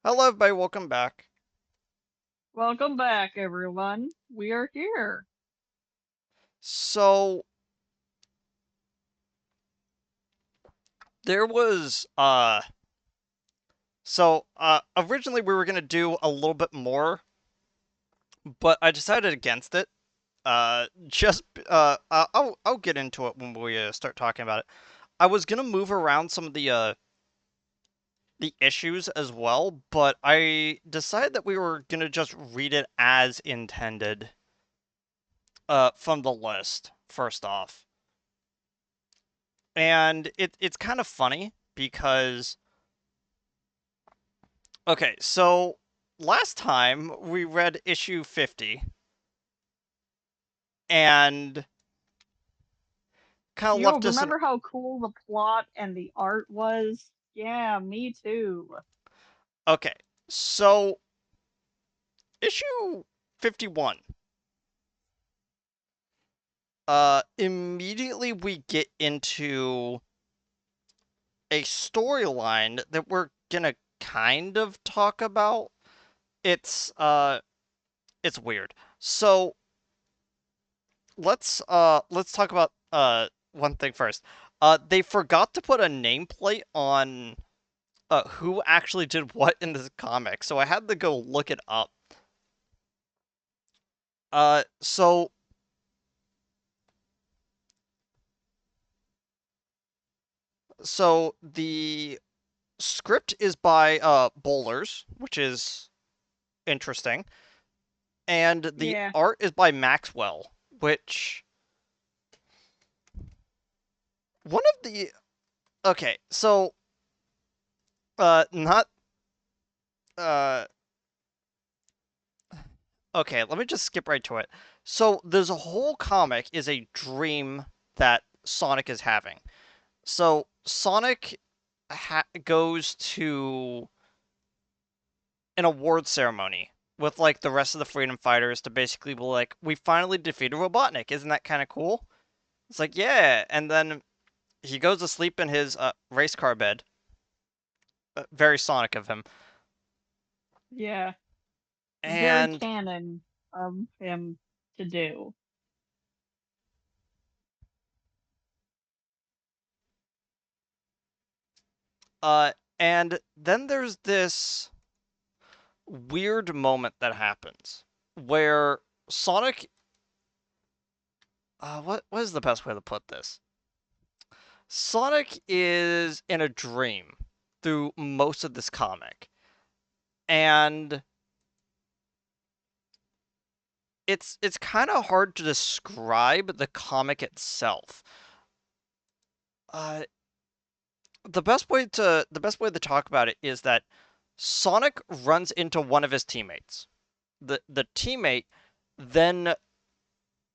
Hello, everybody. Welcome back. Welcome back, everyone. We are here. So there was originally we were gonna do a little bit more, but I decided against it. I'll get into it when we start talking about it. I was gonna move around some of the issues as well, but I decided that we were gonna just read it as intended from the list first off. And it's kind of funny because okay, so last time we read issue 50 and kind of Yo, left us in. remember how cool the plot and the art was? Yeah, me too. Okay, so issue 51. Immediately we get into a storyline that we're gonna kind of talk about. It's it's weird. So let's talk about one thing first. They forgot to put a nameplate on who actually did what in this comic, so I had to go look it up. So the script is by Bowlers, which is interesting, and the Yeah. art is by Maxwell, which one of the okay, so not uh okay, let me just skip right to it. So there's a whole comic is a dream that Sonic is having. So Sonic goes to an award ceremony with like the rest of the freedom fighters to basically be like, we finally defeated Robotnik. Isn't that kind of cool? It's like, yeah. And then he goes to sleep in his race car bed. Very Sonic of him. Yeah. Very And canon of him to do. uh and then there's this weird moment that happens where Sonic what is the best way to put this? Sonic is in a dream through most of this comic. And it's kind of hard to describe the comic itself. Uh, the best way to talk about it is that Sonic runs into one of his teammates. The teammate then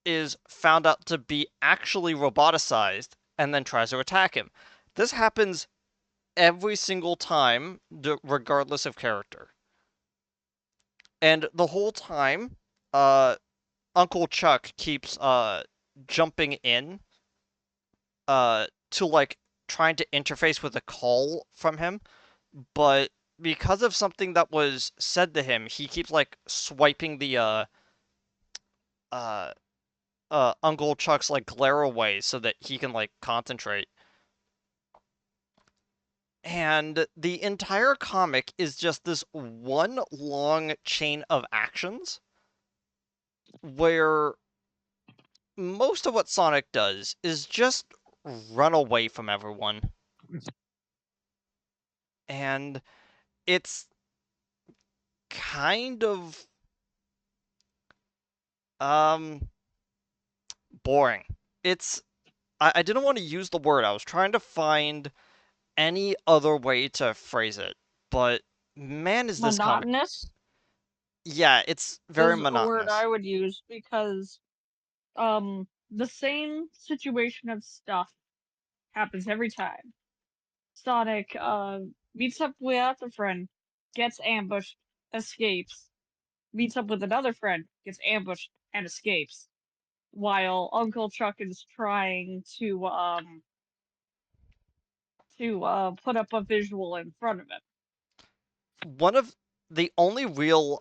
is found out to be actually roboticized and then tries to attack him. This happens every single time, regardless of character. And the whole time, uh, Uncle Chuck keeps jumping in to like trying to interface with a call from him, but because of something that was said to him, he keeps like swiping the uh Uncle Chuck's like glare away so that he can like concentrate. And the entire comic is just this one long chain of actions where most of what Sonic does is just run away from everyone. And it's kind of um boring. It's I didn't want to use the word. I was trying to find any other way to phrase it, but man, is this comic. Monotonous Yeah, it's very is a word monotonous. I would use because the same situation of stuff happens every time. Sonic meets up with a friend, gets ambushed, escapes, meets up with another friend, gets ambushed, and escapes, while Uncle Chuck is trying to put up a visual in front of him. one of the only real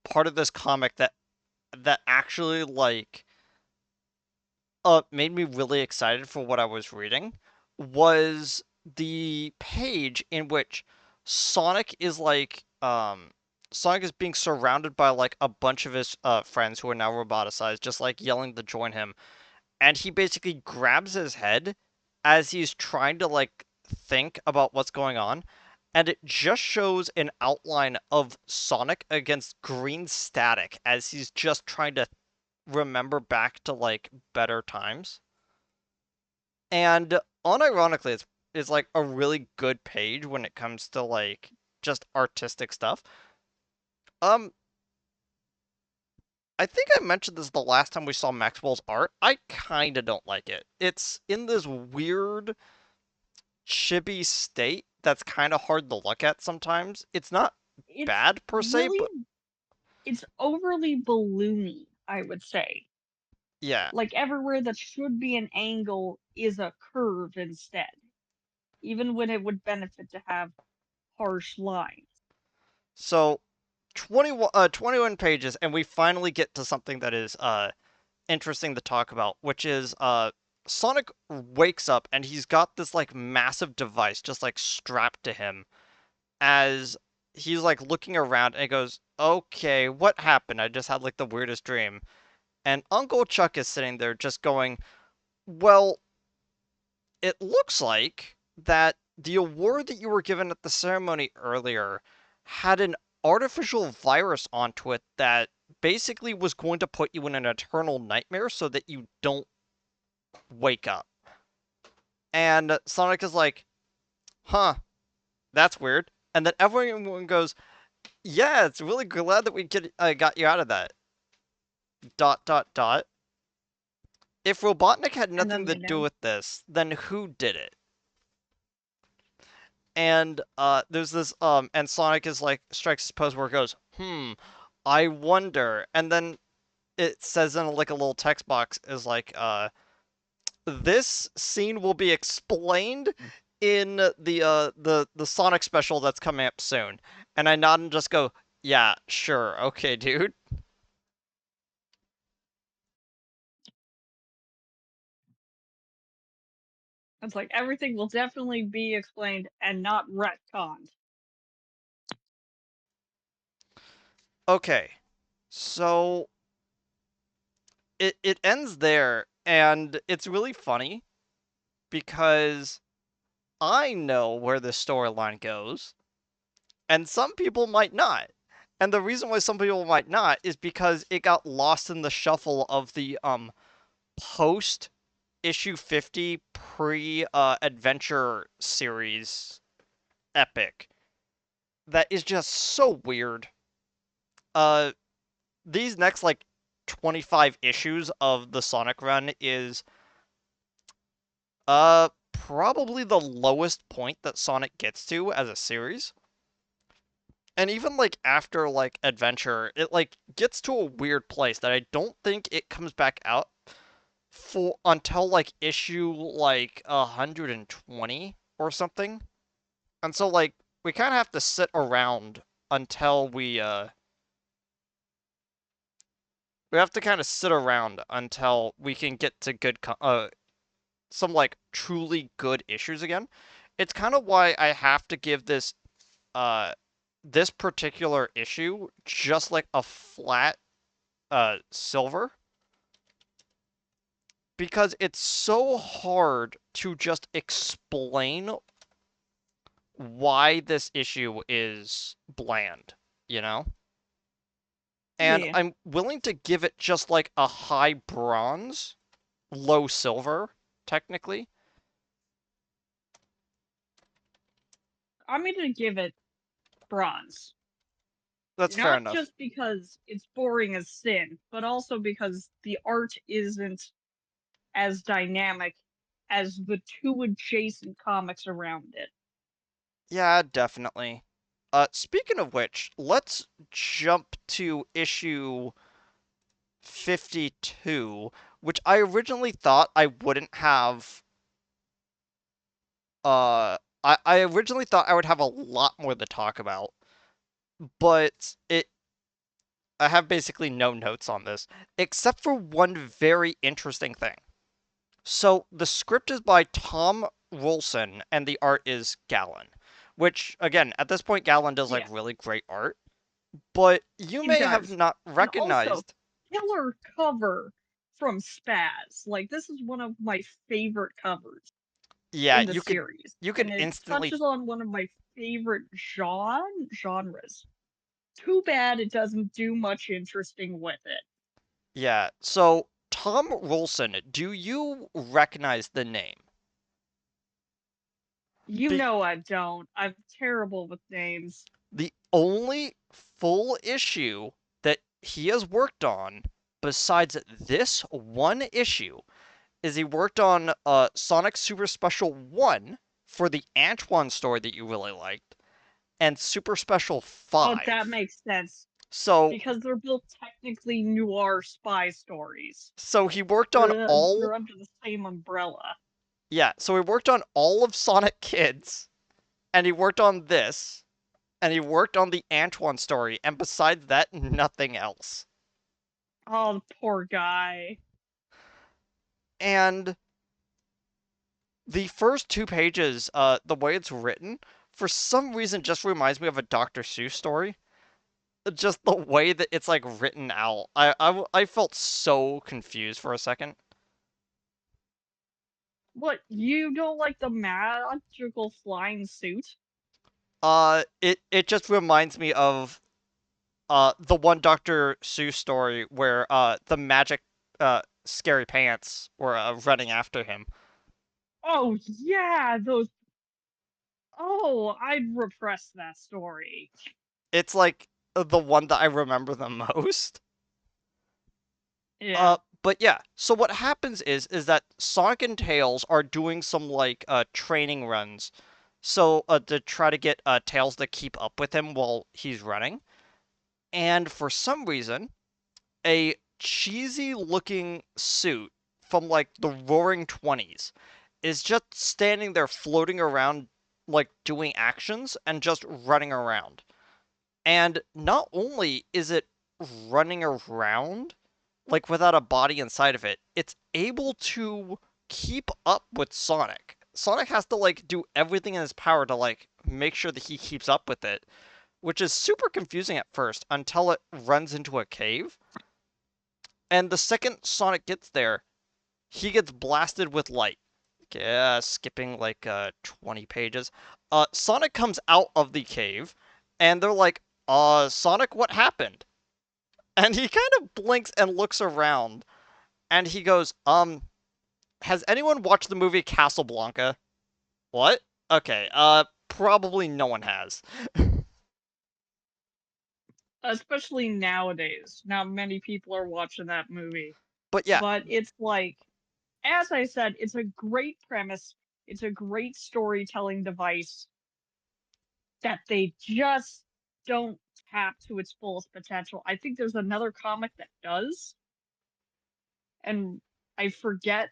part of this comic that actually like made me really excited for what I was reading was the page in which Sonic is like Sonic is being surrounded by like a bunch of his friends who are now roboticized, just like yelling to join him, and he basically grabs his head as he's trying to like think about what's going on, and it just shows an outline of Sonic against green static as he's just trying to remember back to like better times. And unironically, it's like a really good page when it comes to like just artistic stuff. Um, I think I mentioned this the last time we saw Maxwell's art. I kind of don't like it. It's in this weird chibi state that's kind of hard to look at sometimes. It's not It's bad per se, really but it's overly balloony, I would say. yeah. Like everywhere that should be an angle is a curve instead, even when it would benefit to have harsh lines. So 21 pages and we finally get to something that is interesting to talk about, which is Sonic wakes up and he's got this like massive device just like strapped to him as he's like looking around and he goes, "Okay, what happened? I just had like the weirdest dream." And Uncle Chuck is sitting there just going, "Well, it looks like that the award that you were given at the ceremony earlier had an artificial virus onto it that basically was going to put you in an eternal nightmare so that you don't wake up." And Sonic is like, "Huh, that's weird." And then everyone goes, "Yeah, it's really glad that got you out of that." Dot dot dot. If Robotnik had And nothing then to they do know. with this, then who did it? And there's this and Sonic is like strikes his pose where it goes, I wonder. And then it says in like a little text box is like this scene will be explained in the Sonic special that's coming up soon. And I nod and just go, "Yeah, sure. Okay, dude." It's like everything will definitely be explained and not retconned. Okay. So it ends there and it's really funny because I know where the storyline goes and some people might not. And the reason why some people might not is because it got lost in the shuffle of the post issue 50 pre adventure series epic that is just so weird. Uh these next like 25 issues of the Sonic run is probably the lowest point that Sonic gets to as a series. And even like after like adventure, it like gets to a weird place that I don't think it comes back out for until like issue like 120 or something. And so like we kind of have to sit around until we have to kind of sit around until we can get to some like truly good issues again. It's kind of why I have to give uh this particular issue just like a flat silver because it's so hard to just explain why this issue is bland, you know? And Yeah. I'm willing to give it just like a high bronze, low silver, technically. I'm gonna give it bronze. That's fair Not enough. just because it's boring as sin, but also because the art isn't as dynamic as the two adjacent comics around it. Yeah, definitely. Speaking of which, let's jump to issue 52, which I originally thought I wouldn't have I originally thought I would have a lot more to talk about, but it I have basically no notes on this, except for one very interesting thing. So the script is by Tom Rolson and the art is Gallon, which again, at this point Gallon does like Yeah, really great art, but you he may have does. not And also, recognized. killer cover from Spaz. Like, this is one of my favorite covers Yeah, in the series, you could and it instantly. touches on one of my favorite genres. Too bad it doesn't do much interesting with it. Yeah. So Tom Rolson, do you recognize the name? You Be- know I don't. I'm terrible with names. the only full issue that he has worked on besides this one issue is he worked on Sonic Super Special 1 for the Antoine story that you really liked and Super Special Oh, that 5. makes sense So because they're both technically noir spy stories. he worked on They're all. under the same umbrella. Yeah, so he worked on all of Sonic Kids and he worked on this and he worked on the Antoine story and besides that nothing else. Oh, the poor guy. And the first two pages, the way it's written, for some reason just reminds me of a Dr. Seuss story. Just the way that it's like written out. I felt so confused for a second. What, you don't like the magical flying suit? It just reminds me of the one Dr. Seuss story where the magic scary pants were running after him. Oh, yeah, those. Oh, I'd repress that story. It's like the one that I remember the most. Yeah. But yeah, so what happens is that Sonic and Tails are doing some like training runs, so to try to get Tails to keep up with him while he's running. And for some reason, a cheesy looking suit from like the Roaring Twenties is just standing there floating around, like doing actions and just running around. And not only is it running around, like without a body inside of it, it's able to keep up with Sonic. Sonic has to like do everything in his power to like make sure that he keeps up with it, which is super confusing at first until it runs into a cave. And the second Sonic gets there, he gets blasted with light. Yeah, skipping like 20 pages. Sonic comes out of the cave and they're like, Sonic, what happened?" And he kind of blinks and looks around and he goes, has anyone watched the movie Casablanca? What? Okay, probably no one has. Especially nowadays. Not many people are watching that movie. But yeah, But it's like, as I said, it's a great premise. It's a great storytelling device that they just don't tap to its fullest potential. I think there's another comic that does, and I forget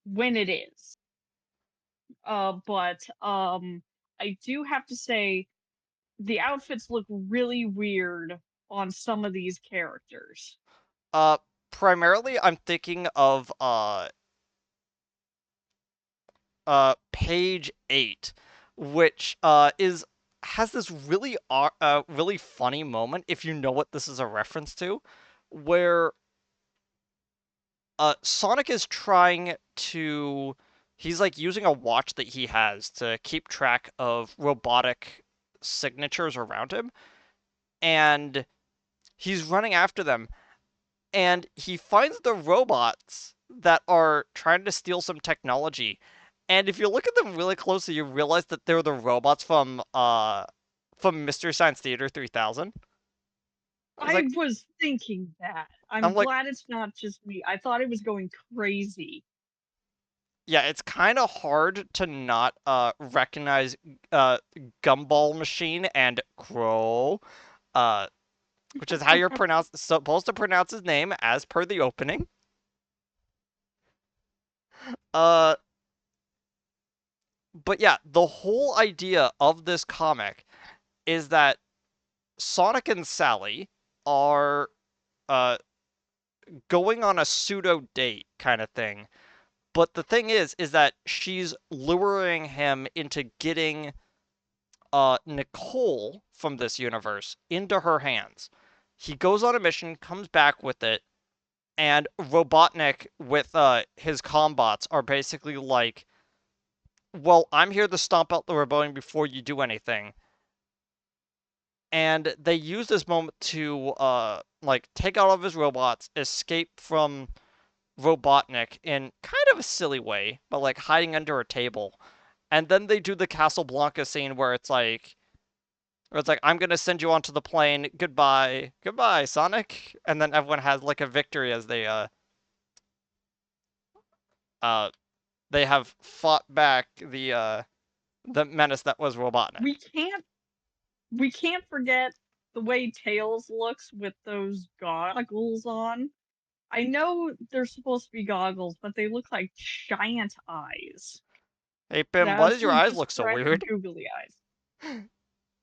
when it is. But I do have to say the outfits look really weird on some of these characters. uh, primarily I'm thinking of page 8, which is has this really funny moment if you know what this is a reference to, where Sonic is trying to he's like using a watch that he has to keep track of robotic signatures around him and he's running after them and he finds the robots that are trying to steal some technology. And if you look at them really closely, you realize that they're the robots from Mystery Science Theater 3000. It's I like was thinking that. I'm I'm like, glad it's not just me. I thought it was going crazy. yeah, it's kind of hard to not recognize Gumball Machine and Crow, uh which is how you're supposed to pronounce his name as per the opening. Uh but yeah, the whole idea of this comic is that Sonic and Sally are uh going on a pseudo date kind of thing. But the thing is that she's luring him into getting Nicole from this universe into her hands. He goes on a mission, comes back with it, and Robotnik with his combots are basically like, "Well, I'm here to stomp out the rebellion before you do anything." And they use this moment to like take out all of his robots, escape from Robotnik in kind of a silly way, but like hiding under a table. And then they do the Casablanca scene where it's like I'm gonna send you onto the plane. Goodbye, goodbye, Sonic. And then everyone has like a victory as uh they have fought back the menace that was Robotnik. We can't we can't forget the way Tails looks with those goggles on. I know they're supposed to be goggles, but they look like giant eyes. Hey Pim, why does your Absolutely eyes just look so red weird? googly eyes.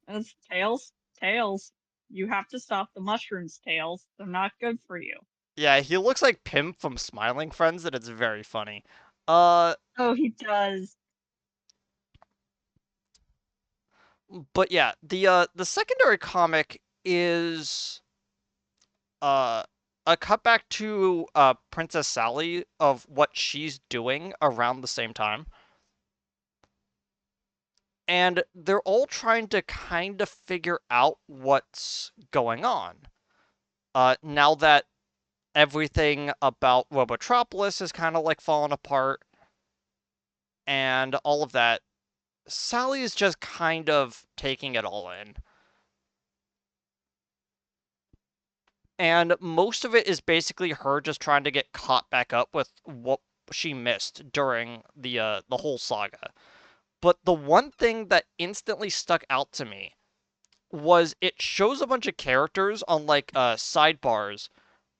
And it's Tails. Tails. You have to stop the mushrooms, Tails. They're not good for you. Yeah, he looks like Pim from Smiling Friends, and it's very funny. Uh, Oh, he does. but yeah, the secondary comic is uh a cutback to Princess Sally of what she's doing around the same time. And they're all trying to kind of figure out what's going on. Now that everything about Robotropolis is kind of like falling apart and all of that, Sally is just kind of taking it all in. And most of it is basically her just trying to get caught back up with what she missed during the whole saga. But the one thing that instantly stuck out to me was it shows a bunch of characters on like sidebars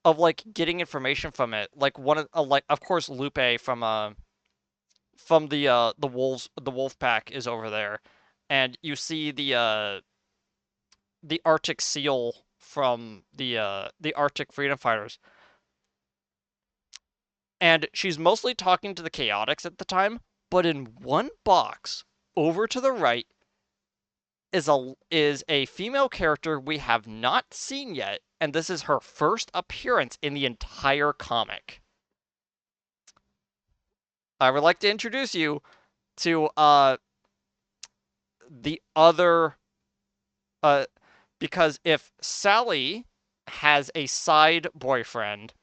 of like getting information from it. Like one of like of course Lupe from the wolf pack is over there, and you see the Arctic Seal from the Arctic Freedom Fighters, and she's mostly talking to the Chaotix at the time. But in one box over to the right is a female character we have not seen yet, and this is her first appearance in the entire comic. I would like to introduce you to the other uh because if Sally has a side boyfriend,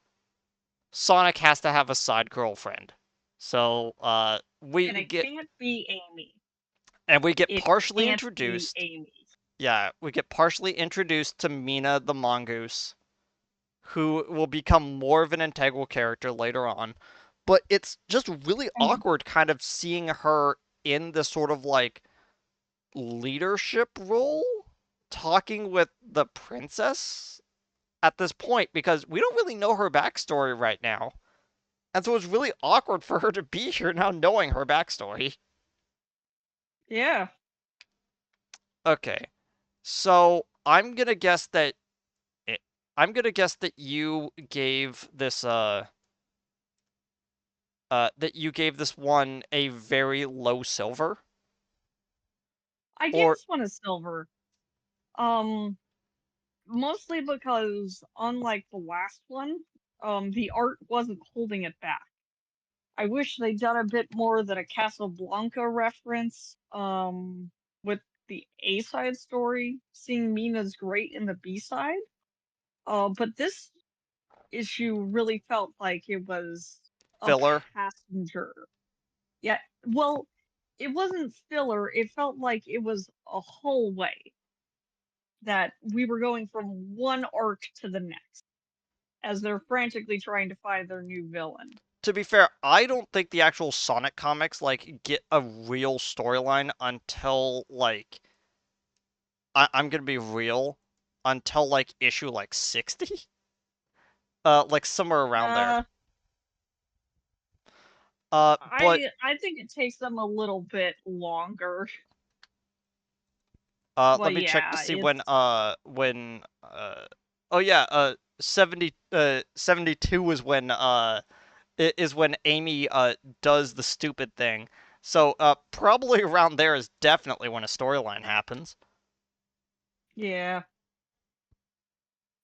Sonic has to have a side girlfriend. So And it can't be Amy. we get It partially can't be introduced. Amy. Yeah, we get partially introduced to Mina the mongoose, who will become more of an integral character later on. But it's just really And awkward kind of seeing her in this sort of like leadership role talking with the princess at this point because we don't really know her backstory right now. And so it's really awkward for her to be here now knowing her backstory. yeah, Okay. So it, I'm gonna guess that you gave this that you gave this one a very low silver, I gave or this one a silver. Um, Mostly because unlike the last one, the art wasn't holding it back. I wish they'd done a bit more than a Casablanca reference. With the A side story, seeing Mina's great in the B side. But this issue really felt like it was a filler. passenger. Yeah, well, it wasn't filler. It felt like it was a whole way that we were going from one arc to the next as they're frantically trying to find their new villain. To be fair, I don't think the actual Sonic comics like get a real storyline until like I'm gonna be real until like issue like 60, like somewhere around there. Uh, But I think it takes them a little bit longer, let but me check to yeah, see it's oh yeah, 72 is when Amy does the stupid thing. So probably around there is definitely when a storyline happens. yeah.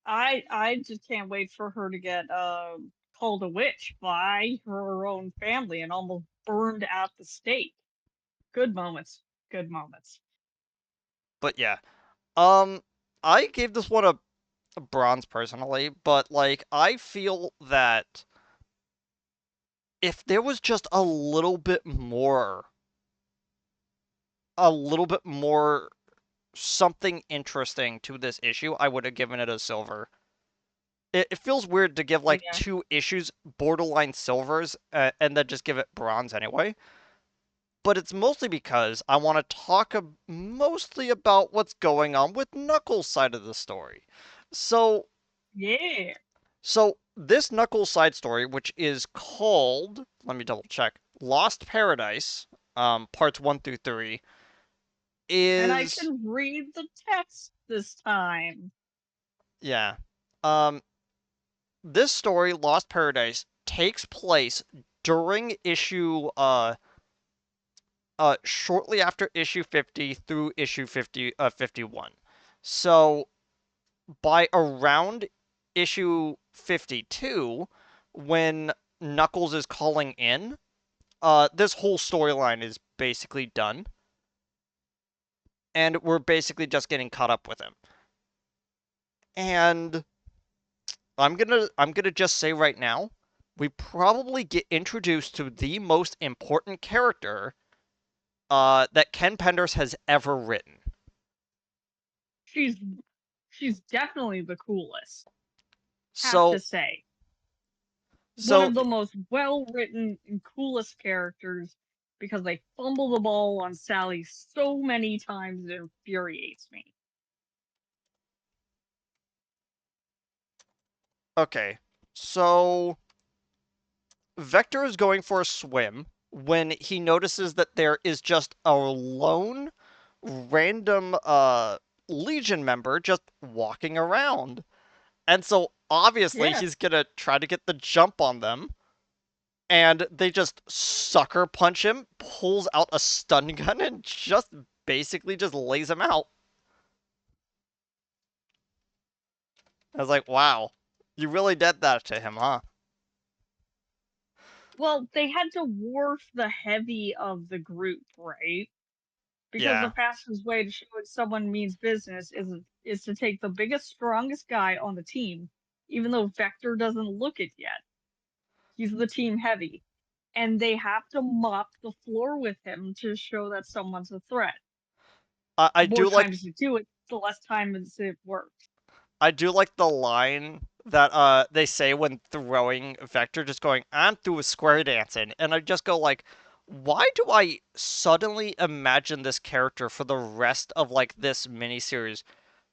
I just can't wait for her to get called a witch by her own family and almost burned at the stake. Good moments. Good moments. But yeah, um, I gave this one a bronze personally, but like I feel that if there was just a little bit more something interesting to this issue, I would have given it a silver. It feels weird to give like Yeah. two issues borderline silvers and then just give it bronze anyway. But it's mostly because I want to talk mostly about what's going on with Knuckles' side of the story. So, Yeah. so this Knuckles side story, which is called, let me double check, Lost Paradise, parts 1 through 3, And I is can read the text this time. yeah. Um, this story, Lost Paradise, takes place during shortly after issue 50 through issue 51. So by around issue 52, when Knuckles is calling in, this whole storyline is basically done, and we're basically just getting caught up with him. And I'm gonna just say right now, we probably get introduced to the most important character that Ken Penders has ever written. She's she's definitely the coolest, have to So say. One so of the most well written and coolest characters because they fumble the ball on Sally so many times it infuriates me. okay. So Vector is going for a swim when he notices that there is just a lone random Legion member just walking around. And so obviously Yeah. he's gonna try to get the jump on them. And they just sucker punch him, pulls out a stun gun, and just basically just lays him out. I was like, wow, you really did that to him, huh? Well, they had to wharf the heavy of the group, right? Because the Yeah. fastest way to show someone means business is to take the biggest, strongest guy on the team, even though Vector doesn't look it yet. He's the team heavy. And they have to mop the floor with him to show that someone's a threat. I The more do like times you do it, the less time it works. I do like the line that they say when throwing Vector, just going, I'm through with square dancing, and I just go like, why do I suddenly imagine this character for the rest of like this miniseries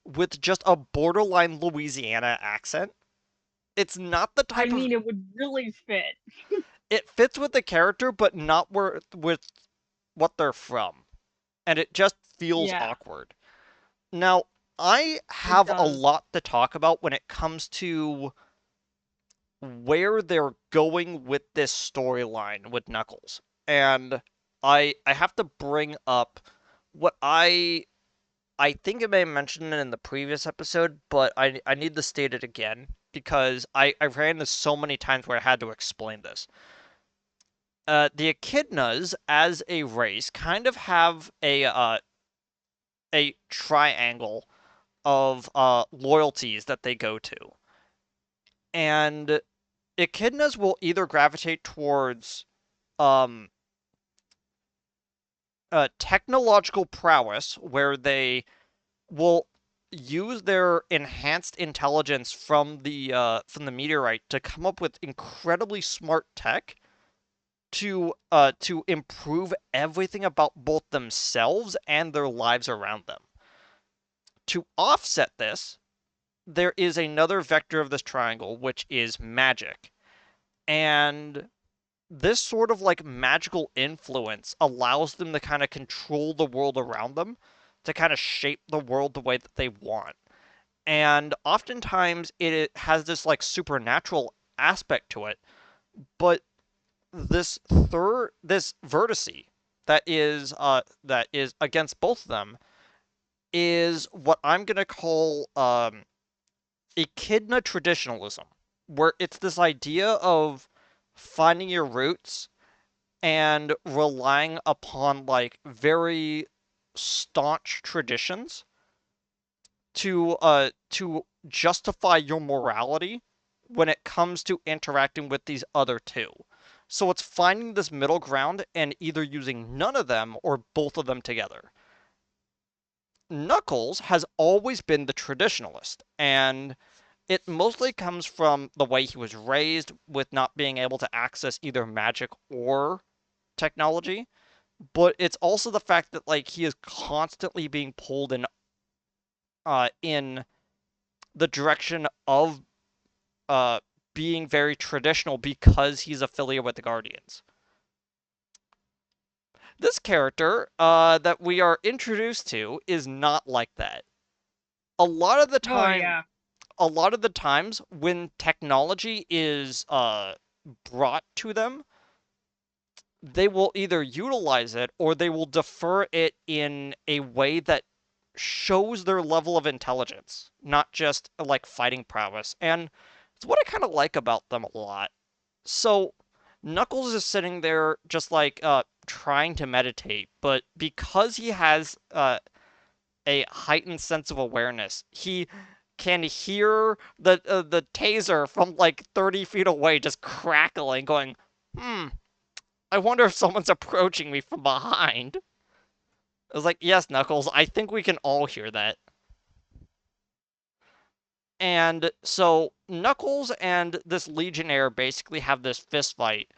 with just a borderline Louisiana accent? It's not the I type of mean, it would really fit. it fits with the character, but not where with what they're from, and it just feels Yeah, awkward. Now, I it have a does. lot to talk about when it comes to where they're going with this storyline with Knuckles. And I have to bring up what I think I may have mentioned it in the previous episode, but I need to state it again because I ran this so many times where I had to explain this. The echidnas as a race kind of have a triangle of loyalties that they go to. And echidnas will either gravitate towards um, technological prowess, where they will use their enhanced intelligence from the meteorite to come up with incredibly smart tech to improve everything about both themselves and their lives around them. To offset this, there is another vector of this triangle, which is magic. And this sort of like magical influence allows them to kind of control the world around them, to kind of shape the world the way that they want. And oftentimes it has this like supernatural aspect to it, but this vertice that is against both of them is what I'm gonna call echidna traditionalism, where it's this idea of finding your roots and relying upon like very staunch traditions to justify your morality when it comes to interacting with these other two. So it's finding this middle ground and either using none of them or both of them together. Knuckles has always been the traditionalist, and it mostly comes from the way he was raised with not being able to access either magic or technology, but it's also the fact that like he is constantly being pulled in the direction of uh being very traditional because he's affiliated with the Guardians. This character that we are introduced to is not like that. A lot of the Oh time yeah. a lot of the times when technology is brought to them, they will either utilize it or they will defer it in a way that shows their level of intelligence, not just like fighting prowess. And it's what I kind of like about them a lot. So Knuckles is sitting there just like trying to meditate, but because he has a heightened sense of awareness, he can hear the taser from like 30 feet away just crackling, going, "Hmm, I wonder if someone's approaching me from behind." I was like, "Yes, Knuckles, I think we can all hear that." And so Knuckles and this Legionnaire basically have this fist fight,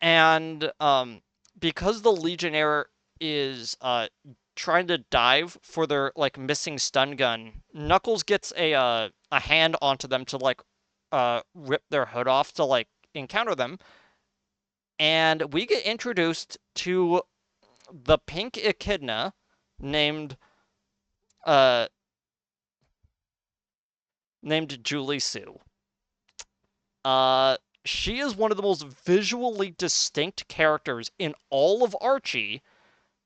and because the Legionnaire is trying to dive for their like missing stun gun, Knuckles gets a hand onto them to like rip their hood off to like encounter them, and we get introduced to the pink echidna named uh named Julie Sue. Uh she is one of the most visually distinct characters in all of Archie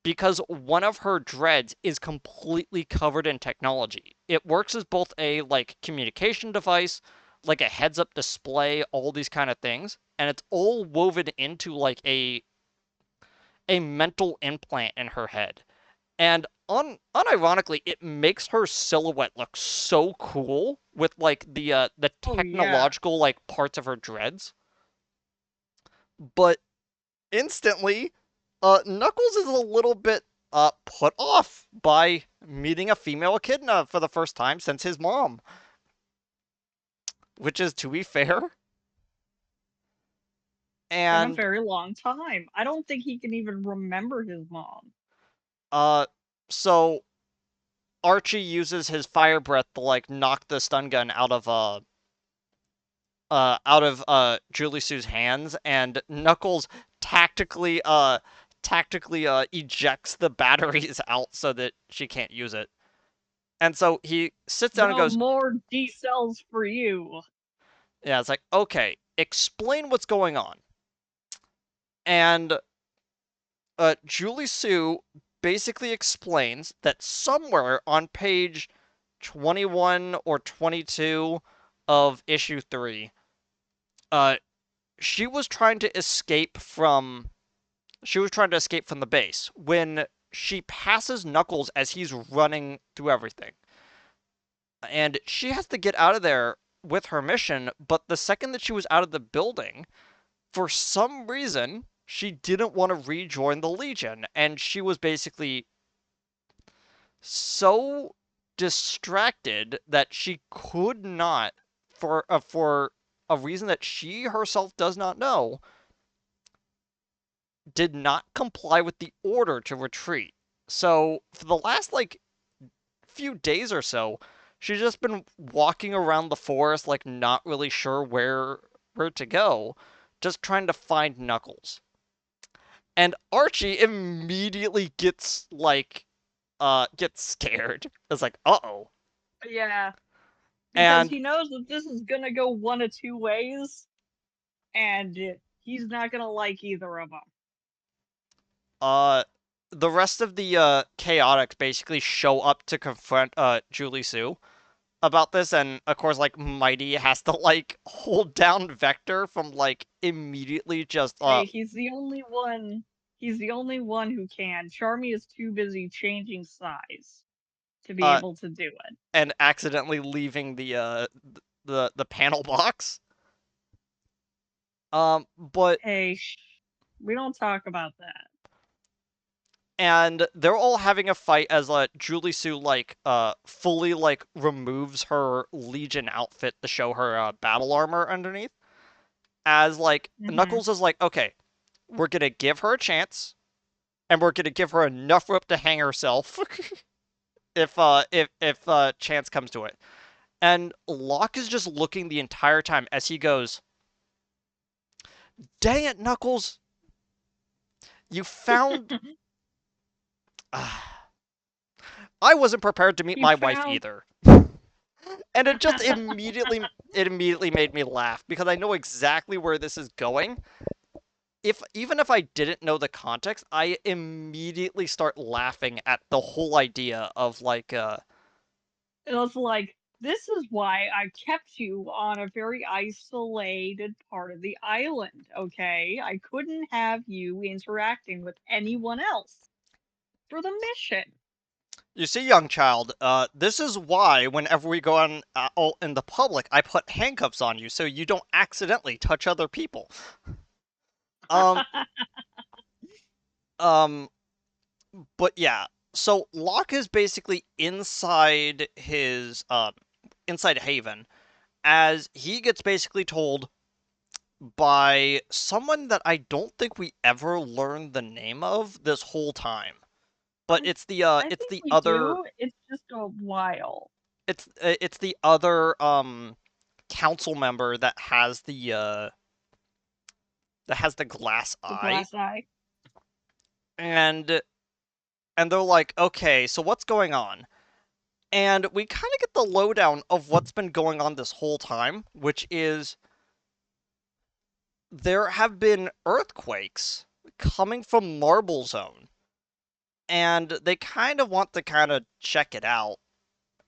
because one of her dreads is completely covered in technology. It works as both a like communication device, like a heads up display, all these kind of things, and it's all woven into like a mental implant in her head. And unironically, it makes her silhouette look so cool with like the Oh yeah. technological like parts of her dreads. But instantly, Knuckles is a little bit put off by meeting a female echidna for the first time since his mom, which is, to be fair. Been a And very long time. I don't think he can even remember his mom. uh, so Archie uses his fire breath to like knock the stun gun out of Julie Sue's hands, and Knuckles tactically ejects the batteries out so that she can't use it. And so he sits down and No goes, more D cells for you. "Yeah, it's like, okay, explain what's going on." And Julie Sue basically explains that somewhere on page 21 or 22 of issue 3, uh, she was trying to escape from the base when she passes Knuckles as he's running through everything. And she has to get out of there with her mission, but the second that she was out of the building, for some reason, she didn't want to rejoin the Legion, and she was basically so distracted that she could not, for a reason that she herself does not know, did not comply with the order to retreat. So for the last like few days or so, she's just been walking around the forest like not really sure where to go just trying to find Knuckles. And Archie immediately gets scared. It's like, uh-oh. Yeah, because And he knows that this is gonna go one of two ways, and he's not gonna like either of them. uh the rest of the chaotics basically show up to confront Julie Sue about this, and of course like Mighty has to like hold down Vector from like immediately just Hey, he's the only one. He's the only one who can. Charmy is too busy changing size to be uh able to do it. and accidentally leaving the panel box. But Hey, we don't talk about that. and they're all having a fight as Julie Sue like fully like removes her Legion outfit to show her battle armor underneath. As like Hmm. Knuckles is like, okay, we're gonna give her a chance, and we're gonna give her enough rope to hang herself if chance comes to it. And Locke is just looking the entire time as he goes, "Dang it, Knuckles, you found." I wasn't prepared to meet He my wife found. either. And it immediately made me laugh because I know exactly where this is going. If even if I didn't know the context, I immediately start laughing at the whole idea of like It was like, this is why I kept you on a very isolated part of the island, okay? I couldn't have you interacting with anyone else for the mission. you see, young child, this is why whenever we go out in the public, I put handcuffs on you so you don't accidentally touch other people. Um, um, but yeah, so Locke is basically inside Haven as he gets basically told by someone that I don't think we ever learned the name of this whole time. But I, I it's think the we other do. It's just a while. it's the other council member that has the glass The eye. glass eye. And they're like, "Okay, so what's going on?" And we kind of get the lowdown of what's been going on this whole time, which is there have been earthquakes coming from Marble Zone, and they kind of want to kind of check it out.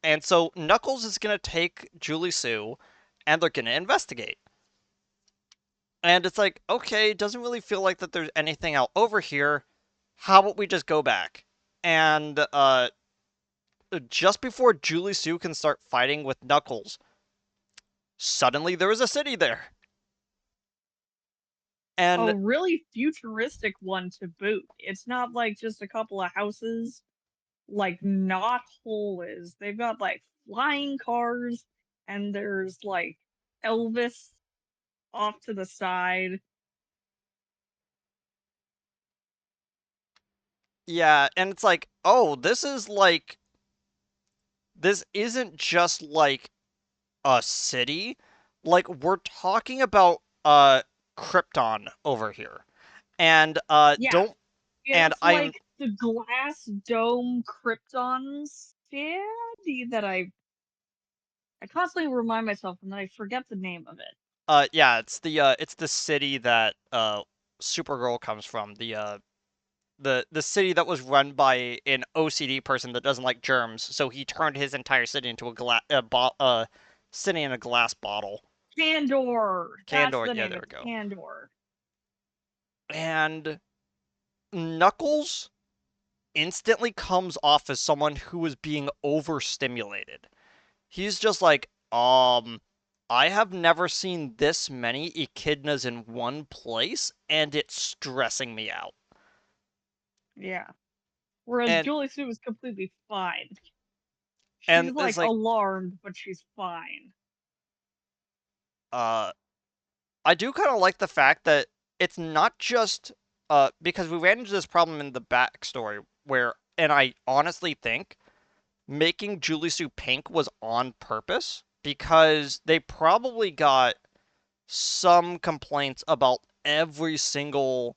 And so Knuckles is going to take Julie Sue and they're going to investigate. And it's like, okay, it doesn't really feel like that there's anything out over here. How about we just go back? And just before Julie Sue can start fighting with Knuckles, suddenly there is a city there. A And really futuristic one to boot. It's not like just a couple of houses like not whole is. They've got like flying cars and there's like Elvis off to the side. yeah, and it's like, oh, this isn't just like a city. Like we're talking about Krypton over here. And Yeah, don't and it's I'm like the glass dome Krypton city that I constantly remind myself and then I forget the name of it. yeah, it's the city that Supergirl comes from. The city that was run by an OCD person that doesn't like germs, so he turned his entire city into city in a glass bottle. Candor. That's Candor, the yeah, name. there we It's go. Candor. And Knuckles instantly comes off as someone who is being overstimulated. He's just like, I have never seen this many echidnas in one place, and it's stressing me out. Yeah. Whereas And Julie Sue is completely fine. She's it's like like, alarmed, but she's fine. uh, I do kind of like the fact that it's not just because we ran into this problem in the backstory where, and I honestly think making Julie Sue pink was on purpose because they probably got some complaints about every single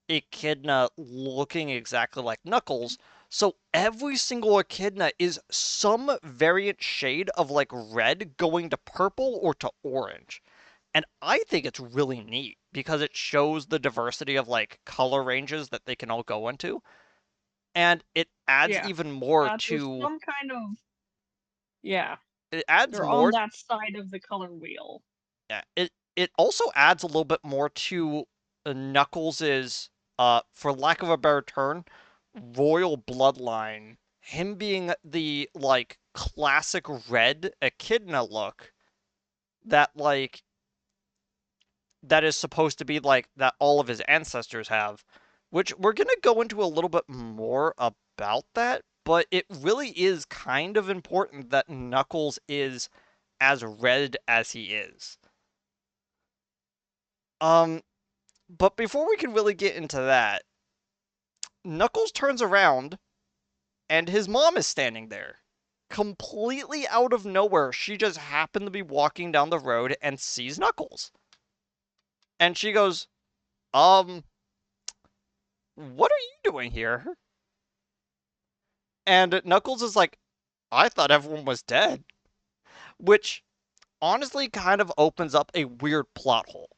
echidna looking exactly like Knuckles. So every single echidna is some variant shade of like red going to purple or to orange. And I think it's really neat because it shows the diversity of like color ranges that they can all go into. And Yeah. There's some kind of yeah. it adds They're on more. that side of the color wheel. Yeah, it also adds a little bit more to Knuckles' for lack of a better term, royal bloodline. Him being the like classic red echidna look that like that is supposed to be like that all of his ancestors have, which we're gonna go into a little bit more about that, but it really is kind of important that Knuckles is as red as he is. Um, but before we can really get into that, Knuckles turns around and his mom is standing there. Completely out of nowhere, she just happened to be walking down the road and sees Knuckles. And she goes, what are you doing here? And Knuckles is like, I thought everyone was dead. Which honestly kind of opens up a weird plot hole.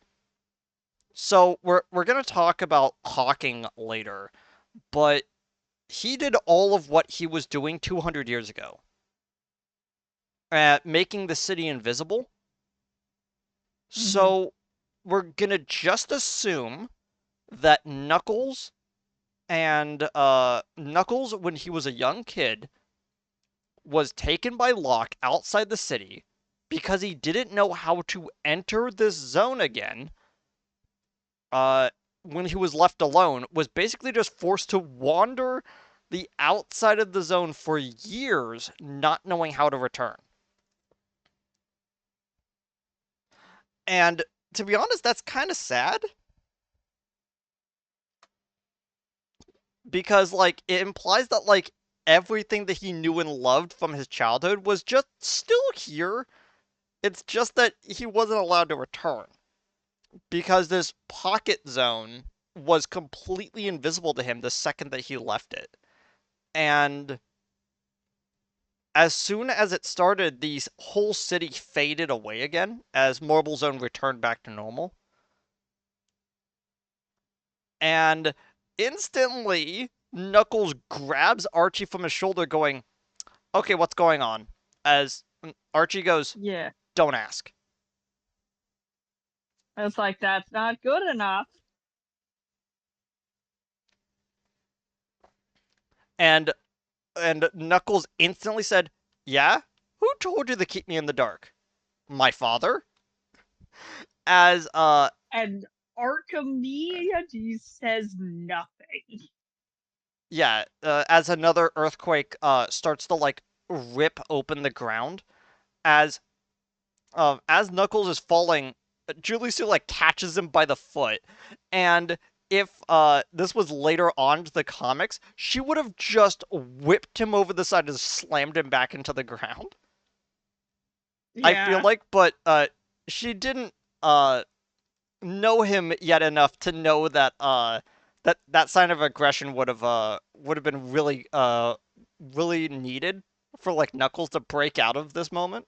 So we're gonna talk about Hawking later, but he did all of what he was doing 200 years ago, making the city invisible. Hmm. So we're gonna just assume that Knuckles, when he was a young kid, was taken by Locke outside the city because he didn't know how to enter this zone again. Uh, when he was left alone, was basically just forced to wander the outside of the zone for years, not knowing how to return. And to be honest, that's kind of sad because like it implies that like everything that he knew and loved from his childhood was just still here. It's just that he wasn't allowed to return because this pocket zone was completely invisible to him the second that he left it. And as soon as it started, the whole city faded away again as Marble Zone returned back to normal. And instantly, Knuckles grabs Archie from his shoulder, going, okay, what's going on? As Archie goes, Yeah. don't ask. It's like that's not good enough. And Knuckles instantly said, yeah? Who told you to keep me in the dark? My father? As And Archimedes says nothing. yeah, as another earthquake starts to like rip open the ground, as Knuckles is falling, Julie Sue like catches him by the foot, and if this was later on to the comics, she would have just whipped him over the side and slammed him back into the ground. I feel Yeah. like, but she didn't uh know him yet enough to know that that sign of aggression would have been really needed for like Knuckles to break out of this moment.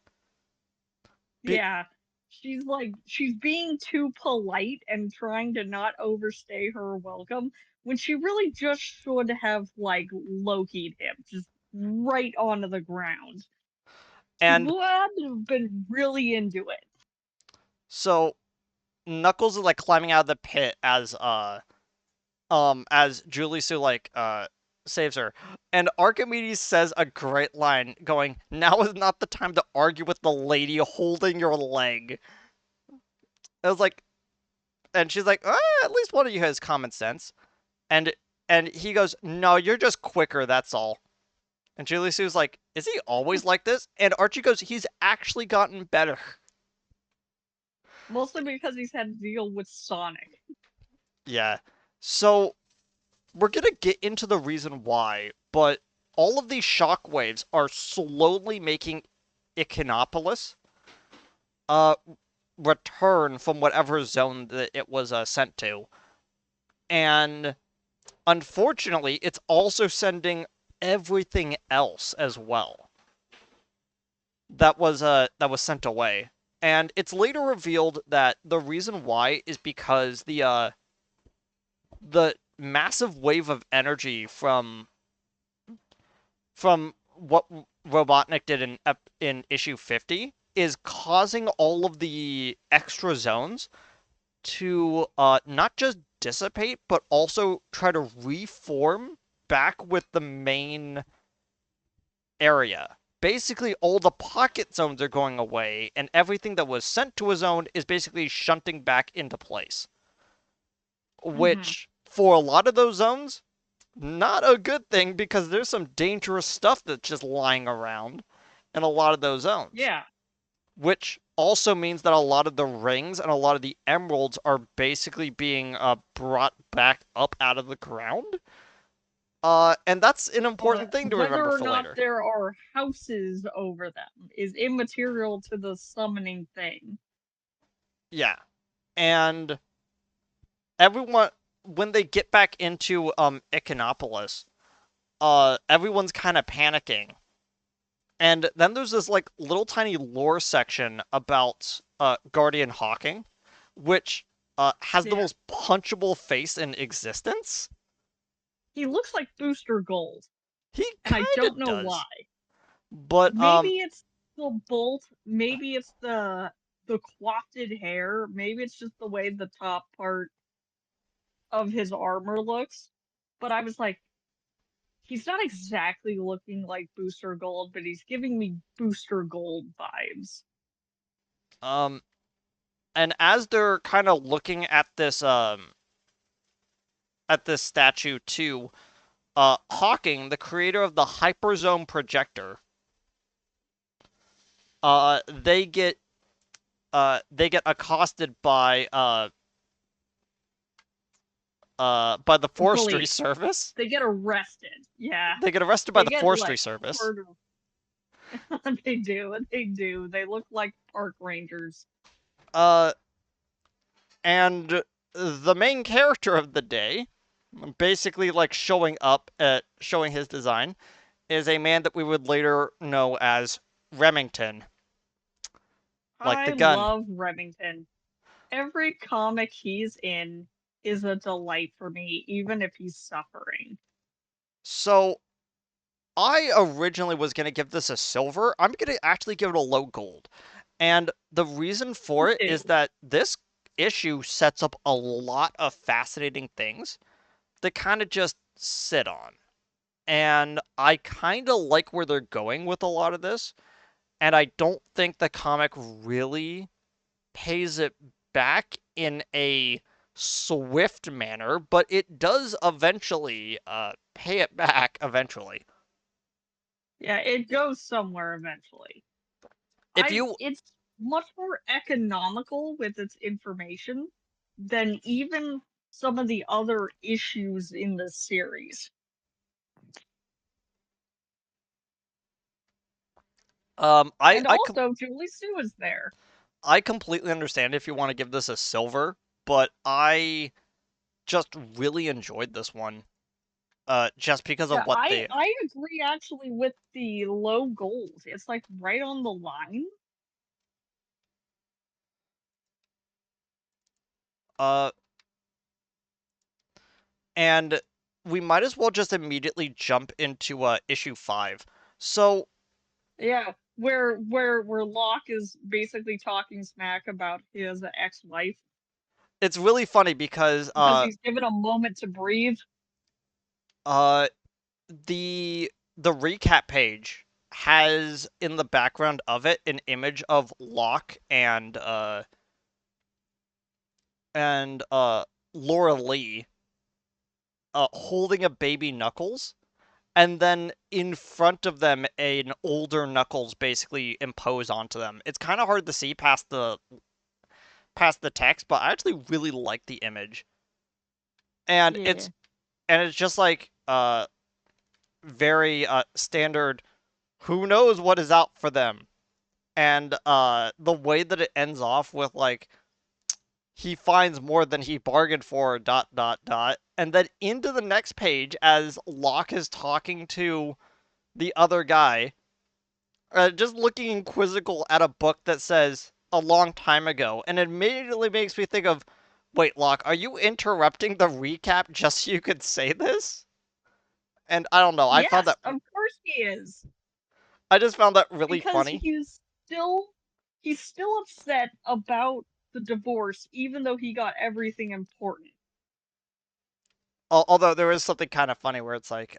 Be- Yeah. She's being too polite and trying to not overstay her welcome when she really just should have like Loki'd him just right onto the ground. She and would have been really into it. so Knuckles is like climbing out of the pit as Julie Sue like saves her. And Archimedes says a great line going, now is not the time to argue with the lady holding your leg. I was like, and she's like, at least one of you has common sense. And and he goes, no, you're just quicker, that's all. And Julie Sue's like, is he always like this? And Archie goes, he's actually gotten better. Mostly because he's had to deal with Sonic. Yeah. So we're gonna get into the reason why, but all of these shockwaves are slowly making Echinopolis. Uh, return from whatever zone that it was sent to. And unfortunately, it's also sending everything else as well that was sent away. And it's later revealed that the reason why is because the massive wave of energy from what Robotnik did in issue 50 is causing all of the extra zones to not just dissipate but also try to reform back with the main area. Basically, all the pocket zones are going away, and everything that was sent to a zone is basically shunting back into place. Mm-hmm. Which, for a lot of those zones, not a good thing because there's some dangerous stuff that's just lying around in a lot of those zones. Yeah. Which also means that a lot of the rings and a lot of the emeralds are basically being brought back up out of the ground. And that's an important thing to Whether remember or for not later. there are houses over them is immaterial to the summoning thing. Yeah. And everyone, when they get back into Echinopolis, everyone's kind of panicking. And then there's this like little tiny lore section about Guardian Hawking, which has the Yeah. most punchable face in existence. He looks like Booster Gold, He and I kind don't of know why. does, but Maybe it's the bolt, maybe it's the coifted hair, maybe it's just the way the top part of his armor looks. But I was like, he's not exactly looking like Booster Gold, but he's giving me Booster Gold vibes. um, and as they're kind of looking at this statue too, Hawking, the creator of the Hyperzone projector, uh, they get they get accosted by the The forestry police. service. They get arrested. Yeah. They get arrested by They the get forestry like service. murdered. They do. They do. They look like park rangers. Uh, and the main character of the day, basically like showing up at showing his design, is a man that we would later know as Remington, like the I gun. love Remington. Every comic he's in is a delight for me, even if he's suffering. So I originally was gonna give this a silver. I'm gonna actually give it a low gold. And the reason for Me it is too. that this issue sets up a lot of fascinating things that kind of just sit on. And I kind of like where they're going with a lot of this. And I don't think the comic really pays it back in a swift manner, but it does eventually pay it back eventually. Yeah, it goes somewhere eventually. If I you It's much more economical with its information than even some of the other issues in the series. um And also Julie Sue is there. I completely understand if you want to give this a silver, but I just really enjoyed this one. Just because of Yeah, what I they I agree actually with the low gold. It's like right on the line. uh and we might as well just immediately jump into issue 5. So, Yeah, where Locke is basically talking smack about his ex-wife it's really funny because because he's given a moment to breathe. uh the recap page has in the background of it an image of Locke and Laura Lee holding a baby Knuckles, and then in front of them an older Knuckles basically impose onto them. It's kind of hard to see past the text, but I actually really like the image. And Yeah. it's just like very standard, who knows what is out for them. and the way that it ends off with like he finds more than he bargained for, dot dot dot, and then into the next page as Locke is talking to the other guy, just looking quizzical at a book that says a long time ago, and it immediately makes me think of, wait, Locke, are you interrupting the recap just so you could say this? And I don't know, Yes, of course he is. I just found that really Because funny. still he's still upset about the divorce, even though he got everything important. Although there is something kind of funny where it's like,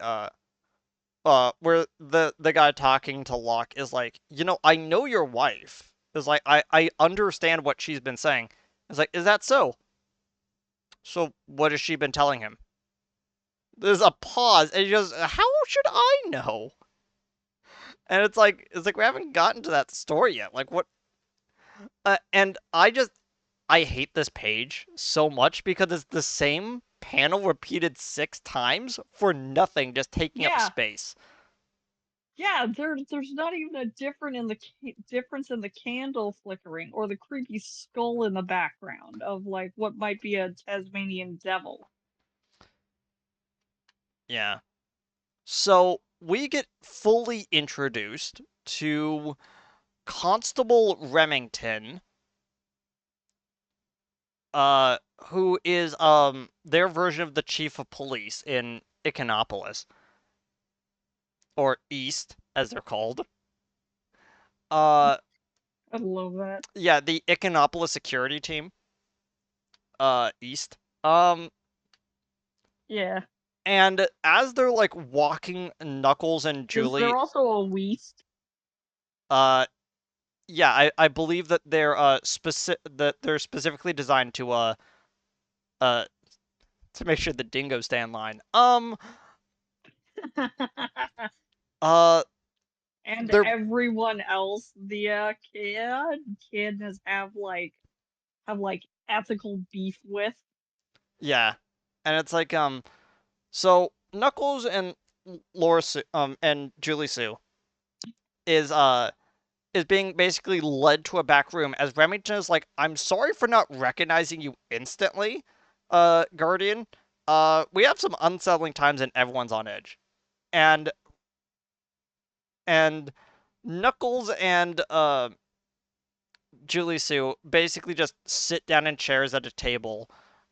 where the guy talking to Locke is like, I know your wife. Is like, I understand what she's been saying. It's like, is that so? So what has she been telling him? There's a pause, and he goes, "How should I know?" And it's like we haven't gotten to that story yet. Like what? And I hate this page so much because it's the same panel repeated 6 times for nothing, just taking up Yeah, space. yeah. There's not even a difference in the candle flickering or the creepy skull in the background of like what might be a Tasmanian devil. Yeah. So we get fully introduced to Constable Remington, who is their version of the chief of police in Econopolis, or East as they're called. Uh, I love that. yeah, the Econopolis security team, East. Yeah. And as they're like walking Knuckles and Is there Julie, also a Weast? uh, yeah, I believe that they're specifically designed uh to make sure the dingoes stay in line. Uh, And they're everyone else the kid has have like ethical beef with. yeah, and it's like so Knuckles and Laura Sue, and Julie Sue is is being basically led to a back room as Remington is like, I'm sorry for not recognizing you instantly, Guardian. We have some unsettling times and everyone's on edge. And and Knuckles and Julie Sue basically just sit down in chairs at a table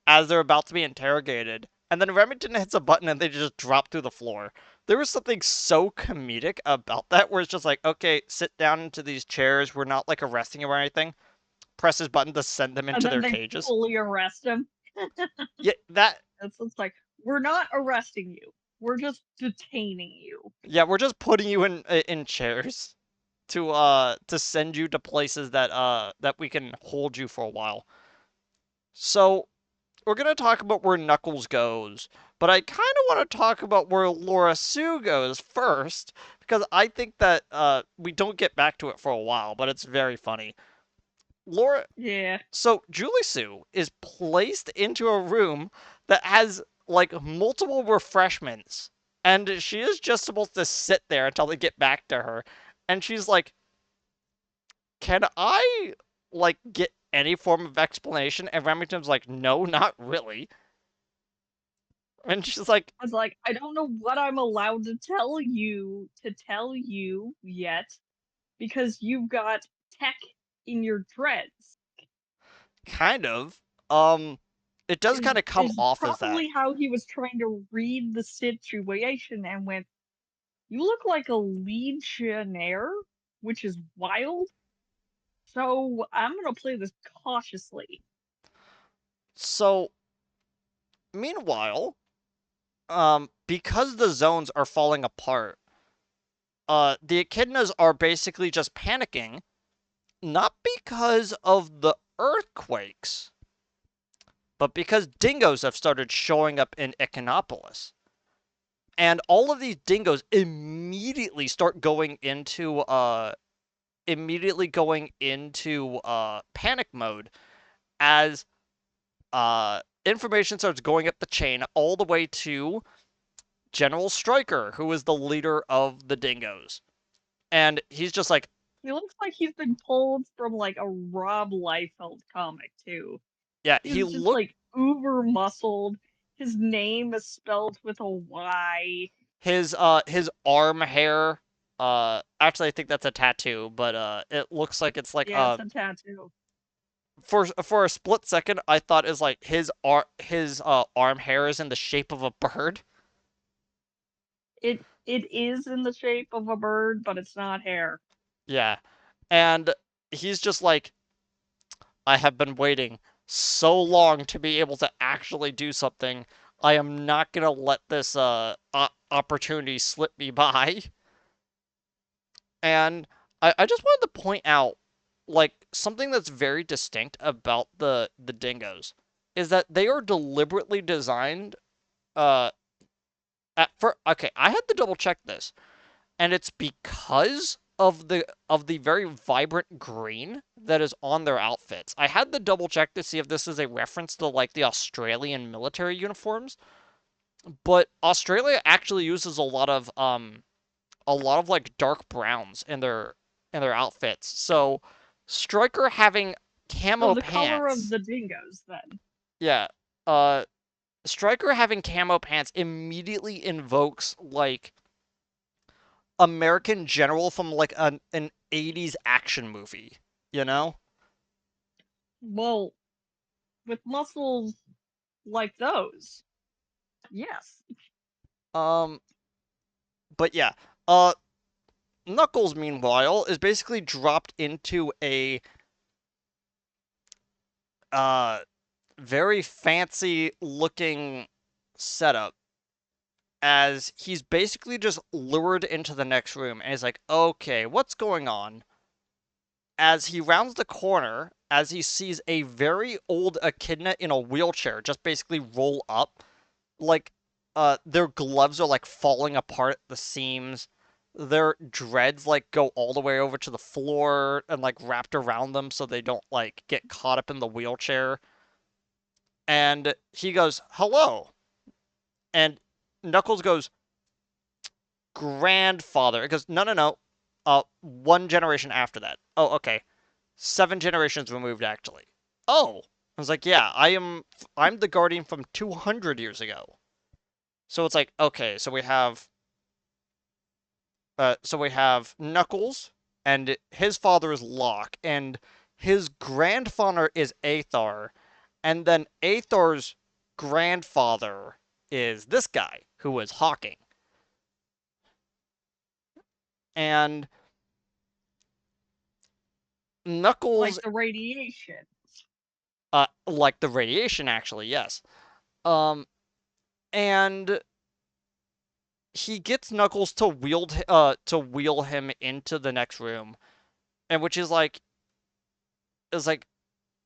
as they're about to be interrogated. And then Remington hits a button and they just drop through the floor. There was something so comedic about that where it's just like, okay, sit down into these chairs. We're not like arresting you or anything. Press his button to send them And into then their they cages. fully arrest him. Yeah, that. It's like, we're not arresting you. We're just detaining you. Yeah, we're just putting you in chairs to send you to places that we can hold you for a while. So we're gonna talk about where Knuckles goes, but I kind of want to talk about where Laura Sue goes first because I think that we don't get back to it for a while, but it's very funny. Laura Yeah. So Julie Sue is placed into a room that has like multiple refreshments, and she is just supposed to sit there until they get back to her. And she's like, "Can I like get any form of explanation?" And Remington's like, "No, not really." And she's like, I was like, I don't know what I'm allowed to tell you yet because you've got tech in your dreads. "Kind of." Um, it does kind of come Is off as that. probably how he was trying to read the situation and went, you look like a legionnaire, which is wild. So I'm gonna play this cautiously. So meanwhile, because the zones are falling apart, the echidnas are basically just panicking, not because of the earthquakes, but because dingoes have started showing up in Echinopolis. And all of these dingoes immediately start going into panic mode as information starts going up the chain all the way to General Stryker, who is the leader of the dingoes. And he's just like, He looks like he's been pulled from like a Rob Liefeld comic too. Yeah, he He's just looked like uber muscled. His name is spelled with a Y. his arm hair. Actually, I think that's a tattoo, but it looks like it's like Yeah, it's a tattoo. for a split second, I thought is like his arm hair is in the shape of a bird. It is in the shape of a bird, but it's not hair. Yeah, and he's just like, I have been waiting so long to be able to actually do something. I am not gonna let this opportunity slip me by. And I just wanted to point out like something that's very distinct about the dingoes is that they are deliberately designed uh at for okay, I had to double check this, and it's because of the very vibrant green that is on their outfits. I had to double check to see if this is a reference to like the Australian military uniforms, but Australia actually uses a lot of like dark browns in their outfits. So Striker having So camo the color of pants, the dingoes, then. yeah, uh Striker having camo pants immediately invokes like American General from like an 80s action movie, you know? Well, with muscles like those, yes. Um, but yeah, uh, Knuckles, meanwhile, is basically dropped into a uh very fancy looking setup as he's basically just lured into the next room and he's like, okay, what's going on? As he rounds the corner, as he sees a very old echidna in a wheelchair just basically roll up, like their gloves are like falling apart at the seams. Their dreads like go all the way over to the floor and like wrapped around them so they don't like get caught up in the wheelchair. And he goes, "Hello." And Knuckles goes, "Grandfather." It goes, "No, no, no. One generation after that." "Oh, okay. 7 generations removed actually." "Oh." I was like, "Yeah, I'm the Guardian from 200 years ago." So it's like, okay, so we have Knuckles, and his father is Locke, and his grandfather is Athar, and then Athar's grandfather is this guy who is Hawking, and Knuckles, Like the radiation. like the radiation, actually, yes. Um, and he gets Knuckles to wheel him into the next room, and which is like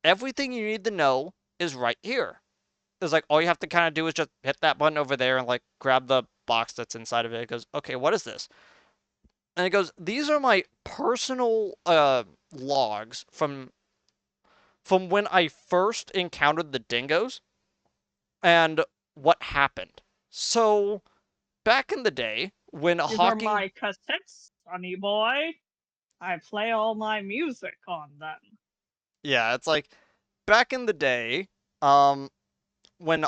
everything you need to know is right here. It's like all you have to kind of do is just hit that button over there and like grab the box that's inside of it. It goes, okay, what is this? And it goes, these are my personal logs from when I first encountered the dingoes and what happened. So back in the day when These are Hawking, my cassettes, sonny boy. I play all my music on them. yeah, it's like back in the day, um, when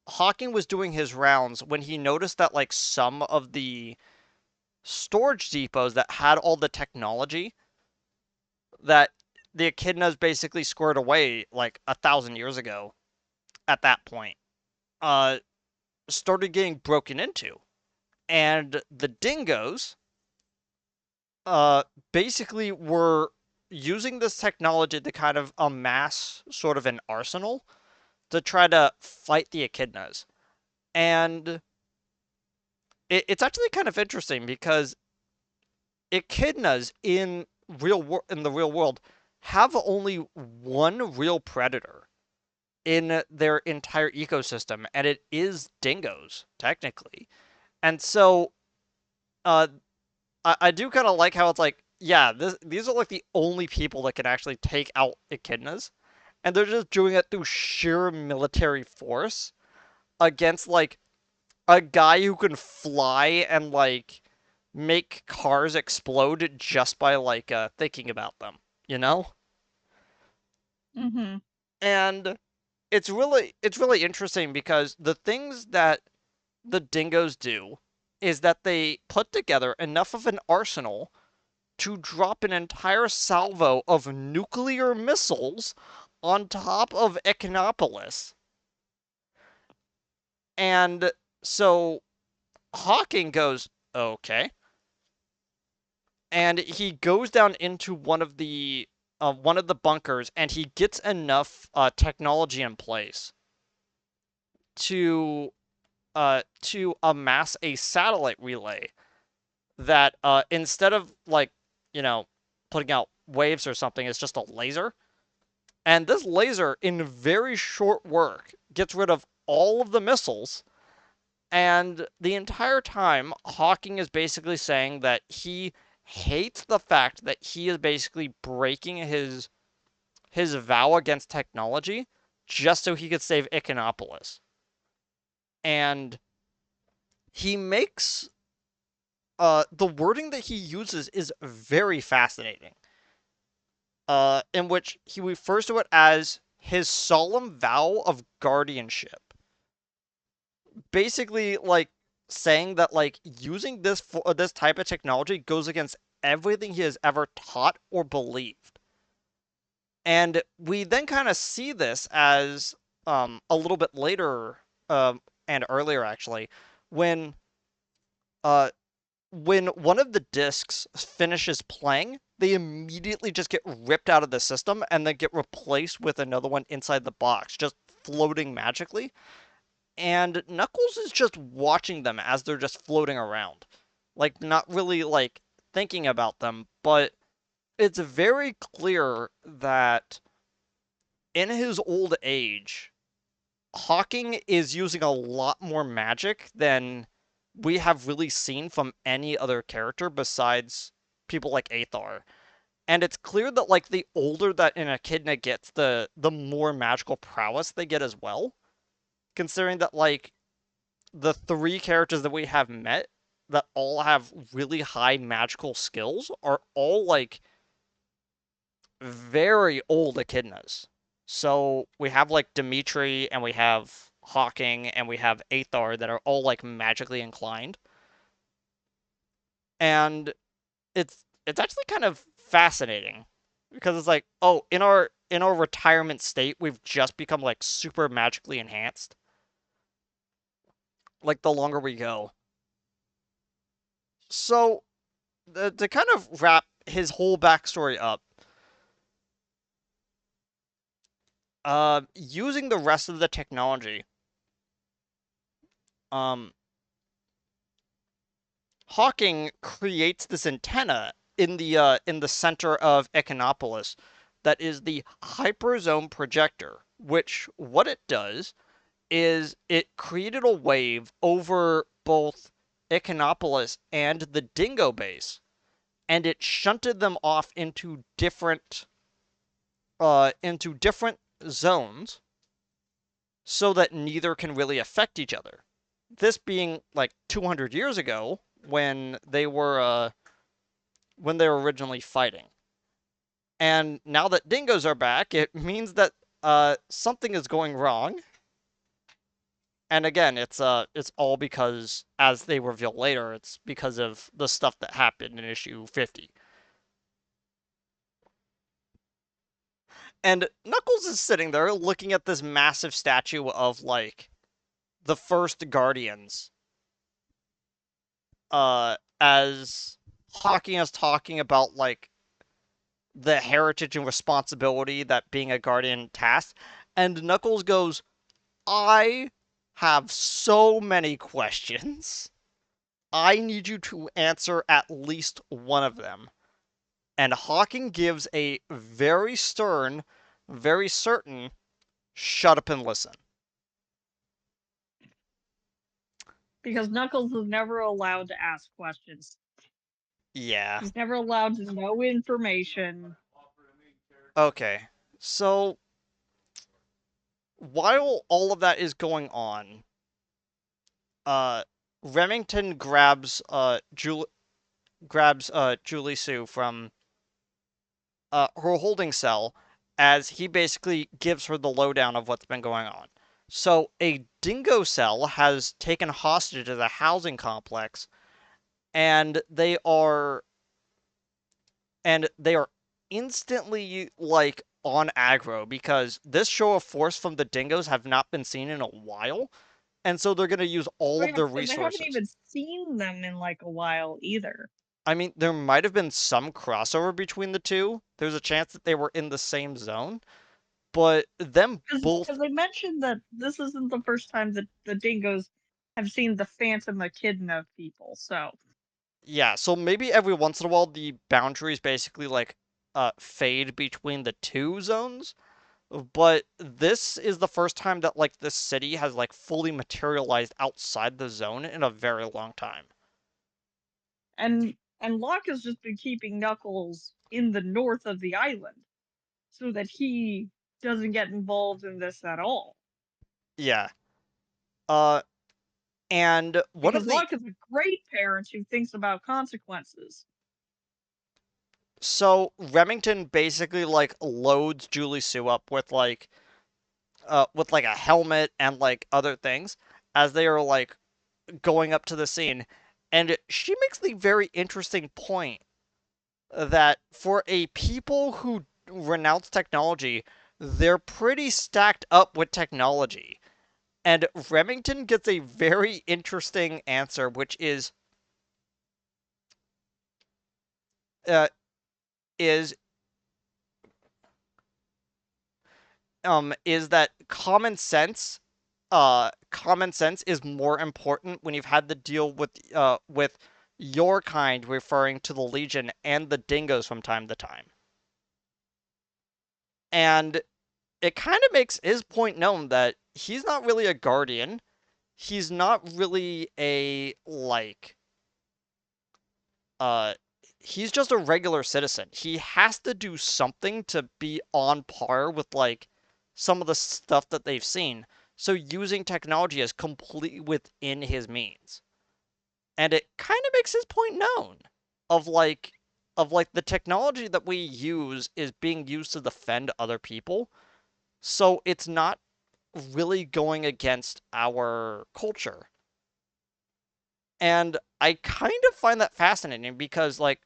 Hawking was doing his rounds, when he noticed that like some of the storage depots that had all the technology that the echidnas basically squared away like 1,000 years ago at that point, uh, started getting broken into. And the dingoes uh, basically were using this technology to kind of amass sort of an arsenal to try to fight the echidnas. And it's actually kind of interesting because echidnas in the real world have only one real predator in their entire ecosystem, and it is dingoes technically. And so uh, I do kind of like how it's like, yeah, these are like the only people that can actually take out echidnas, and they're just doing it through sheer military force against like a guy who can fly and like make cars explode just by like thinking about them, you know? Mm-hmm. And it's really interesting because the things that the dingoes do is that they put together enough of an arsenal to drop an entire salvo of nuclear missiles on top of Echinopolis. And so Hawking goes, okay. And he goes down into one of the bunkers and he gets enough technology in place to to amass a satellite relay that instead of like, you know, putting out waves or something, it's just a laser. And this laser, in very short work, gets rid of all of the missiles. And the entire time, Hawking is basically saying that he hates the fact that he is basically breaking his vow against technology just so he could save Echinopolis. And he makes the wording that he uses is very fascinating. In which he refers to it as his solemn vow of guardianship. Basically, like saying that like using this type of technology goes against everything he has ever taught or believed. And we then kind of see this as a little bit later and earlier actually when uh when one of the discs finishes playing, they immediately just get ripped out of the system and then get replaced with another one inside the box, just floating magically. And Knuckles is just watching them as they're just floating around. Like, not really, like, thinking about them, but it's very clear that in his old age, Hawking is using a lot more magic than we have really seen from any other character besides people like Athar. And it's clear that like the older that an echidna gets, the more magical prowess they get as well. Considering that like the three characters that we have met that all have really high magical skills are all like very old echidnas. So we have like Dimitri and we have Hawking and we have Athar that are all like magically inclined. And it's actually kind of fascinating because it's like, oh, in our retirement state, we've just become like super magically enhanced. Like the longer we go. So to kind of wrap his whole backstory up, using the rest of the technology, um, Hawking creates this antenna in the center of Echinopolis that is the hyperzone projector, which what it does is it created a wave over both Echinopolis and the Dingo base, and it shunted them off into different zones so that neither can really affect each other. This being like 200 years ago when they were originally fighting. And now that dingoes are back, it means that something is going wrong. And again, it's all because, as they reveal later, it's because of the stuff that happened in issue 50. And Knuckles is sitting there looking at this massive statue of like the first Guardians, as Hawking is talking about like the heritage and responsibility that being a Guardian tasks, and Knuckles goes, I have so many questions. I need you to answer at least one of them. And Hawking gives a very stern, very certain, shut up and listen. Because Knuckles is never allowed to ask questions. Yeah. He's never allowed to know information. Okay. So, while all of that is going on, uh, Remington grabs Julie. Julie Sue from her holding cell, as he basically gives her the lowdown of what's been going on. So a dingo cell has taken hostage at a housing complex, and they are instantly like on aggro because this show of force from the dingoes have not been seen in a while, and so they're going to use all Oh of yeah, their because I haven't resources. even seen them in like a while either. I mean, there might have been some crossover between the two. There's a chance that they were in the same zone, but them Because both, they mentioned that this isn't the first time that the dingoes have seen the Phantom echidna of people. So, yeah. So maybe every once in a while the boundaries basically like fade between the two zones. But this is the first time that like this city has like fully materialized outside the zone in a very long time. and Locke has just been keeping Knuckles in the north of the island so that he doesn't get involved in this at all. Yeah. Uh, and one Because of the Locke is a great parent who thinks about consequences. so Remington basically like loads Julie Sue up with like a helmet and like other things as they are like going up to the scene, and she makes the very interesting point that for a people who renounce technology, they're pretty stacked up with technology. And Remington gets a very interesting answer, which uh, is is that common sense is more important when you've had to deal with your kind, referring to the Legion and the Dingoes from time to time. And it kind of makes his point known that he's not really a guardian. He's not really a like uh he's just a regular citizen. He has to do something to be on par with like some of the stuff that they've seen. So using technology is completely within his means. And it kind of makes his point known of like the technology that we use is being used to defend other people. So it's not really going against our culture. And I kind of find that fascinating because like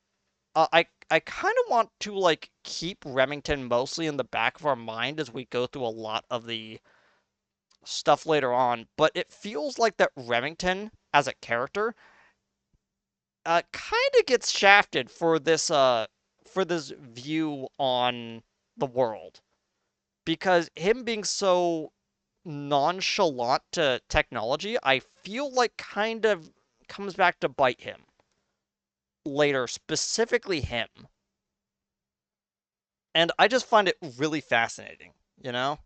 I kind of want to like keep Remington mostly in the back of our mind as we go through a lot of the stuff later on, but it feels like that Remington as a character kind of gets shafted for this view on the world because him being so nonchalant to technology, I feel like kind of comes back to bite him later, specifically him. And I just find it really fascinating, you know?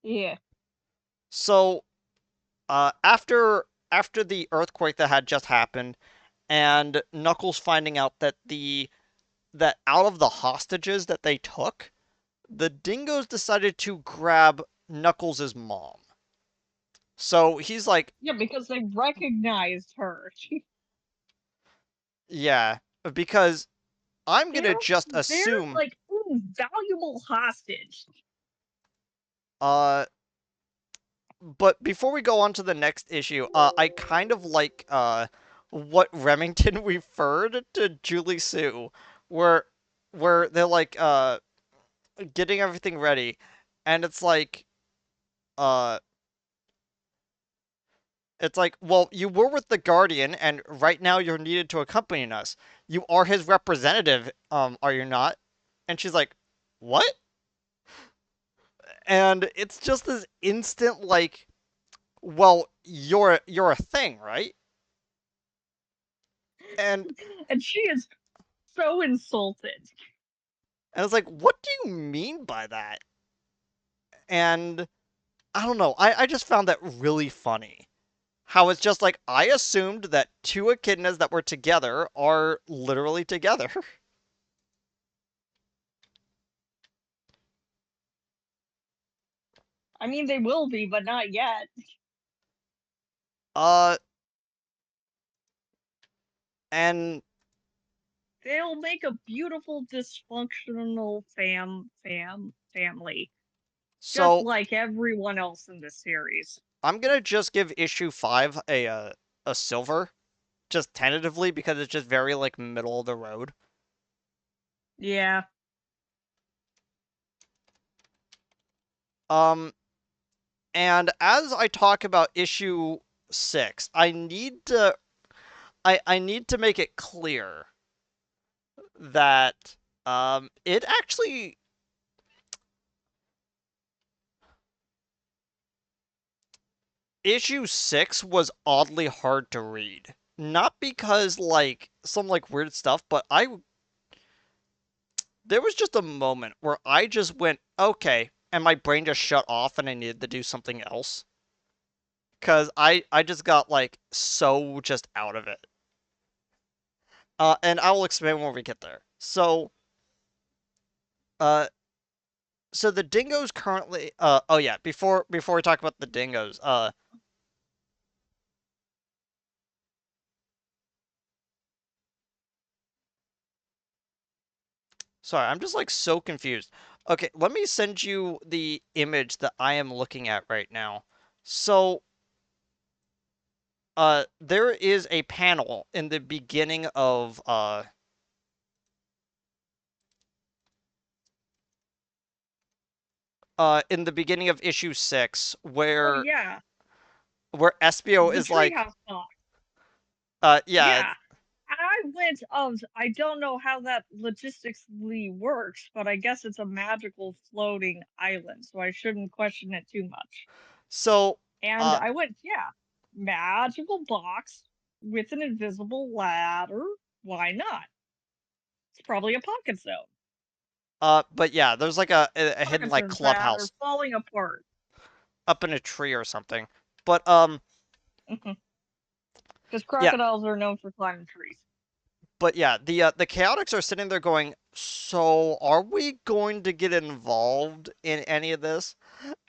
Yeah. So, after the earthquake that had just happened, and Knuckles finding out that the that out of the hostages that they took, the Dingoes decided to grab Knuckles' mom. So he's like, Yeah, because they recognized her. yeah, because I'm gonna they're just they're assume, like, ooh, valuable hostage. uh, but before we go on to the next issue, I kind of like what Remington referred to Julie Sue, where they're like getting everything ready, and uh it's like, well, you were with the Guardian, and right now you're needed to accompany us. You are his representative, are you not? And she's like, what? And it's just this instant like, well, you're a thing, right? And And she is so insulted. And it's like, what do you mean by that? And I don't know. I just found that really funny. How it's just like, I assumed that two echidnas that were together are literally together. I mean, they will be, but not yet. uh, And They'll make a beautiful dysfunctional family, just so like everyone else in this series. I'm gonna just give issue 5 a silver, just tentatively, because it's just very like middle of the road. Yeah. Um, and as I talk about issue 6, I need to make it clear that it actually issue 6 was oddly hard to read. Not because like some like weird stuff, but I there was just a moment where I just went, okay, and my brain just shut off and I needed to do something else. Cause I just got like so just out of it. And I will explain when we get there. Uh so the dingoes currently oh yeah, before we talk about the dingoes, sorry, I'm just like so confused. Okay, let me send you the image that I am looking at right now. So, there is a panel in the beginning of issue 6 Oh where yeah, Espio the is like treehouse box. yeah. Yeah. I went of I don't know how that logistically works, but I guess it's a magical floating island, so I shouldn't question it too much. So And uh I went, yeah, magical box with an invisible ladder. Why not? It's probably a pocket zone. but yeah, there's like a hidden Pocket like zones that are clubhouse falling apart. up in a tree or something. But Because yeah, crocodiles are known for climbing trees. the chaotics are sitting there going, so are we going to get involved in any of this?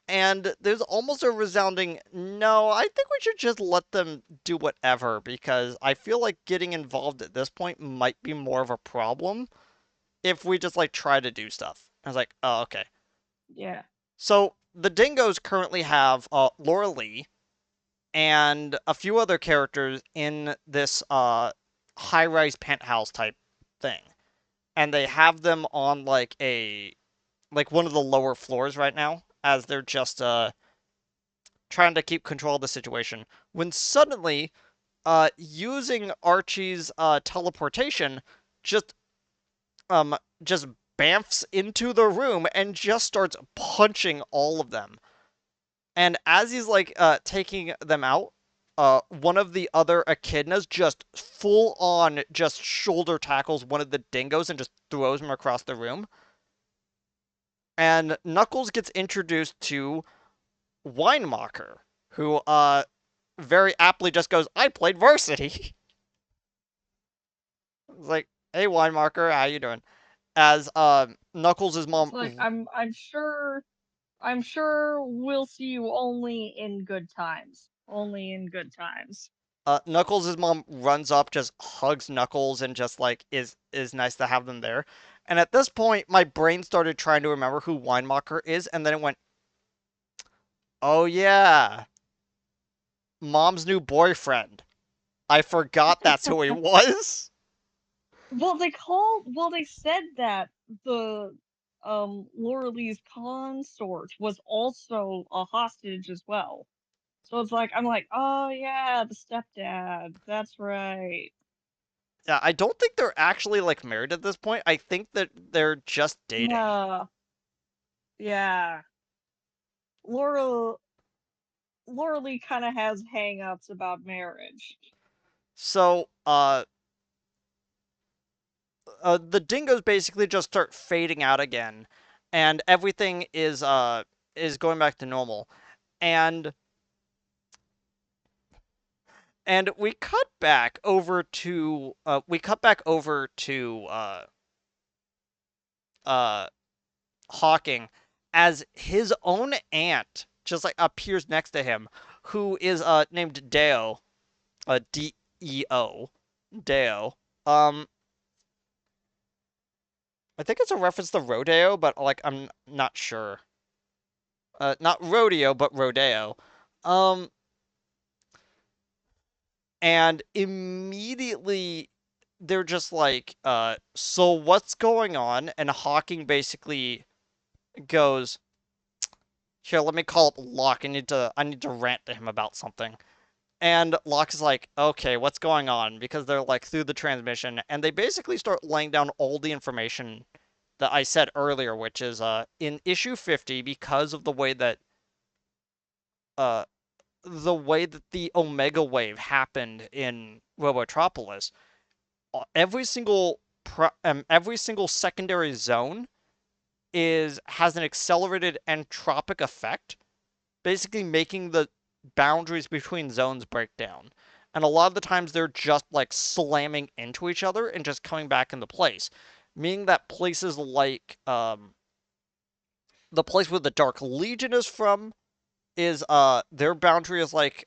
And there's almost a resounding no, I think we should just let them do whatever because I feel like getting involved at this point might be more of a problem if we just like try to do stuff. I was like, oh, okay. Yeah. So the dingoes currently have Laura Lee and a few other characters in this high-rise penthouse type thing. And they have them on like one of the lower floors right now as they're just trying to keep control of the situation. When suddenly, using Archie's teleportation, just just bamfs into the room and just starts punching all of them. And as he's like taking them out, one of the other echidnas just full on just shoulder tackles one of the dingoes and just throws him across the room. And Knuckles gets introduced to Winemacher, who very aptly just goes, "I played varsity." It's like, "Hey, Winemacher, how you doing?" As Knuckles' It's mom, like I'm sure we'll see you only in good times. Only in good times. Knuckles' mom runs up, just hugs Knuckles, and just like is nice to have them there. And at this point, my brain started trying to remember who Winemacher is, and then it went, "Oh yeah, mom's new boyfriend." I forgot that's who he was. Well, they said that the Laura Lee's consort was also a hostage as well. So it's like I'm like, oh yeah, the stepdad. That's right. Yeah, I don't think they're actually like married at this point. I think that they're just dating. No, yeah. Laura Laura Lee kind of has hang-ups about marriage. So, the dingoes basically just start fading out again, and everything is going back to normal. And we cut back over to uh Hawking as his own aunt just like appears next to him, who is named Deo, Deo. Deo. Um, I think it's a reference to rodeo, but like I'm not sure. Not rodeo, but rodeo. Um, and immediately they're just like, so what's going on? And Hawking basically goes, here, let me call up Locke. I need to rant to him about something. And Locke is like, okay, what's going on? Because they're like through the transmission, and they basically start laying down all the information that I said earlier, which is in issue 50, because of uh the way that the Omega Wave happened in Robotropolis, every single secondary zone is has an accelerated entropic effect, basically making the boundaries between zones break down. And a lot of the times they're just like slamming into each other and just coming back into place. Meaning that places like the place where the Dark Legion is from is their boundary is like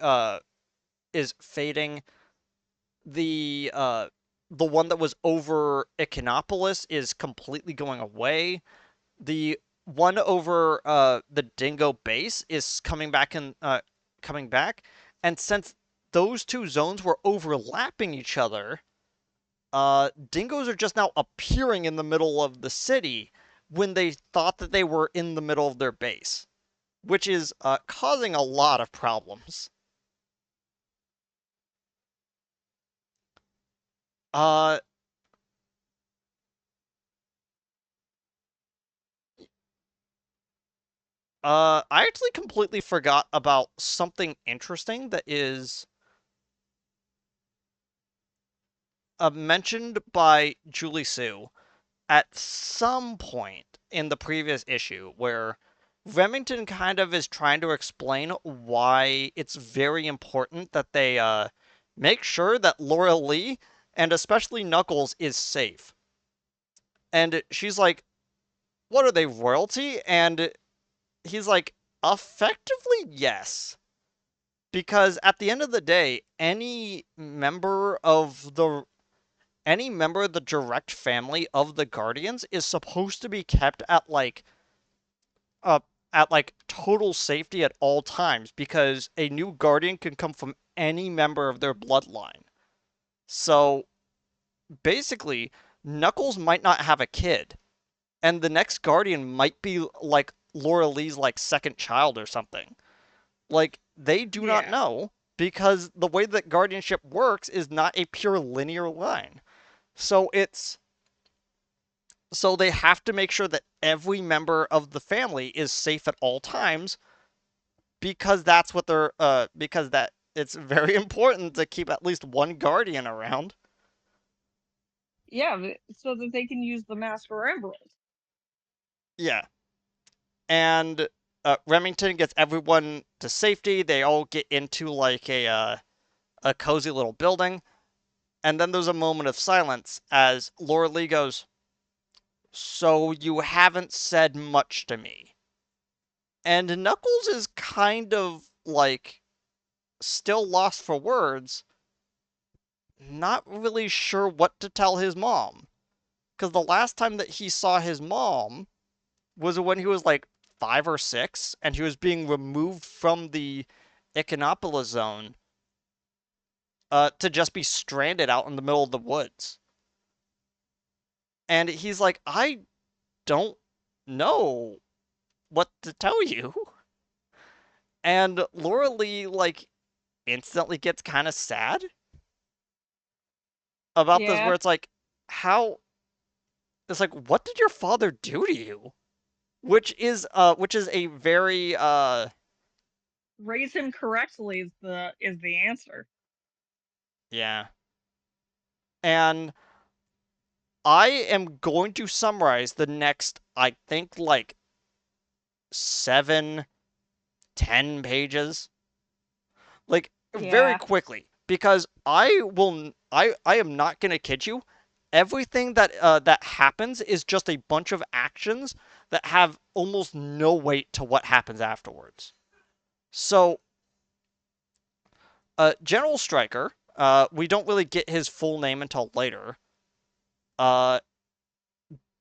is fading. The one that was over Echinopolis is completely going away. The one over the Dingo base is coming back, and since those two zones were overlapping each other, dingoes are just now appearing in the middle of the city when they thought that they were in the middle of their base, which is causing a lot of problems. Uh, I actually completely forgot about something interesting that is mentioned by Julie Sue at some point in the previous issue where Remington kind of is trying to explain why it's very important that they make sure that Laura Lee and especially Knuckles is safe. And she's like, "What are they, royalty?" And he's like, "Effectively, yes." Because at the end of the day, any member of the direct family of the Guardians is supposed to be kept uh, at like total safety at all times because a new Guardian can come from any member of their bloodline. So basically, Knuckles might not have a kid, and the next Guardian might be like Laura Lee's like second child or something. Like they do not Yeah. know because the way that guardianship works is not a pure linear line. So it's so they have to make sure that every member of the family is safe at all times because that's what they're because that it's very important to keep at least one guardian around. Yeah, so that they can use the Master Emerald. Yeah. And Remington gets everyone to safety. They all get into like a cozy little building, and then there's a moment of silence as Laura Lee goes, "So you haven't said much to me." And Knuckles is kind of like still lost for words, not really sure what to tell his mom. Because the last time that he saw his mom was when he was like 5 or 6, and he was being removed from the Echinopolis zone to just be stranded out in the middle of the woods. And he's like, I don't know what to tell you. And Laura Lee, like, instantly gets kind of sad about this, Yeah, where it's like, how. It's like, what did your father do to you? Which is a very raise him correctly is the answer. yeah. And I am going to summarize the next, I think, like 7, 10 pages, like very Yeah. quickly, because I am not gonna kid you. Everything that happens is just a bunch of actions that have almost no weight to what happens afterwards. So, General Stryker, We don't really get his full name until later. Uh,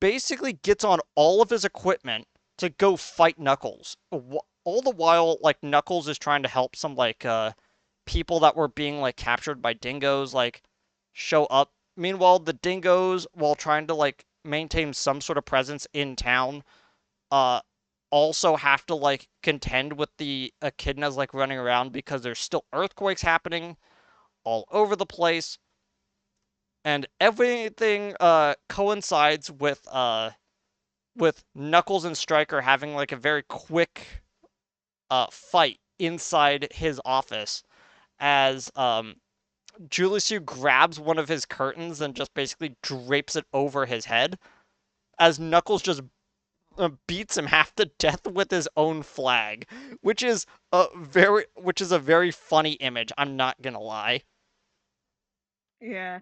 Basically gets on all of his equipment to go fight Knuckles. All the while, like Knuckles is trying to help some people that were being like captured by dingoes like show up. Meanwhile, the dingoes, while trying to like maintain some sort of presence in town, uh also have to like contend with the echidnas like running around because there's still earthquakes happening all over the place, and everything coincides with Knuckles and Stryker having like a very quick fight inside his office as Julius grabs one of his curtains and just basically drapes it over his head as Knuckles just beats him half to death with his own flag, which is a very funny image. I'm not gonna lie. Yeah.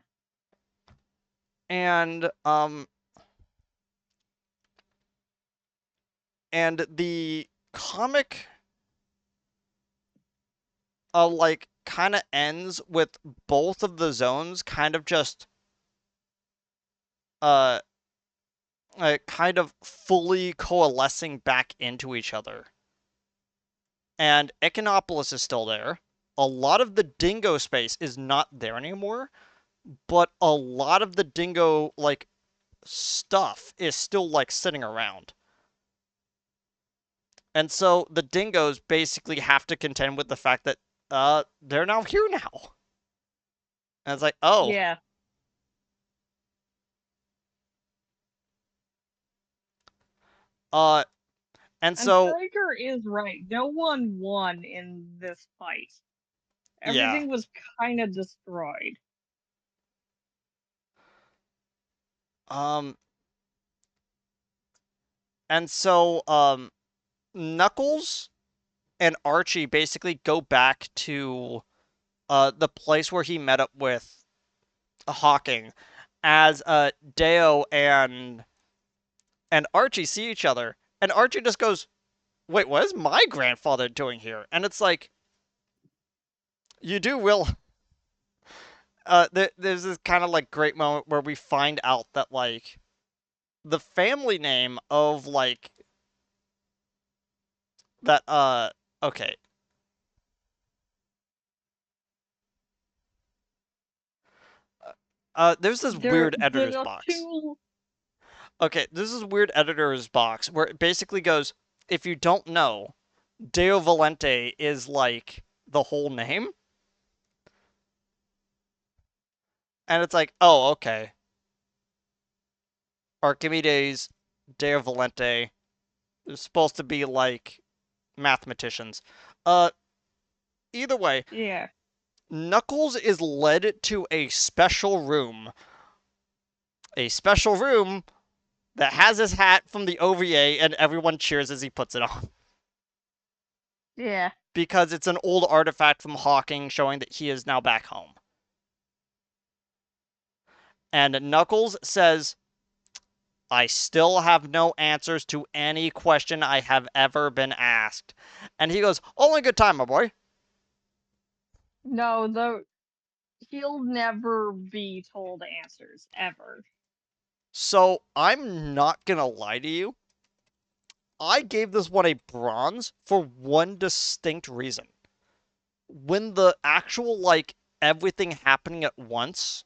And the comic like kind of ends with both of the zones kind of just uh kind of fully coalescing back into each other. And Echinopolis is still there. A lot of the dingo space is not there anymore, but a lot of the dingo like stuff is still like sitting around. And so the dingoes basically have to contend with the fact that they're now here now. And it's like, oh, Yeah. uh and And so Stryker is right. No one won in this fight. yeah. Everything was kind of destroyed. Um and so Knuckles and Archie basically go back to the place where he met up with Hawking as Deo and Archie see each other, and Archie just goes, "Wait, what is my grandfather doing here?" And it's like, you do will. There's this kind of like great moment where we find out that like the family name of like that. Okay. There's this There, weird editor's the box. two, Okay, this is weird editor's box where it basically goes, if you don't know, Deo Valente is like the whole name, and it's like, oh, okay, Archimedes, Deo Valente is supposed to be like mathematicians. Uh, Either way, yeah, Knuckles is led to a special room that has his hat from the OVA, and everyone cheers as he puts it on yeah. because it's an old artifact from Hawking showing that he is now back home. And Knuckles says, I still have no answers to any question I have ever been asked. And he goes, only good time, my boy. No, he'll never be told answers ever. So I'm not gonna lie to you. I gave this one a bronze for one distinct reason. When the actual, like, everything happening at once,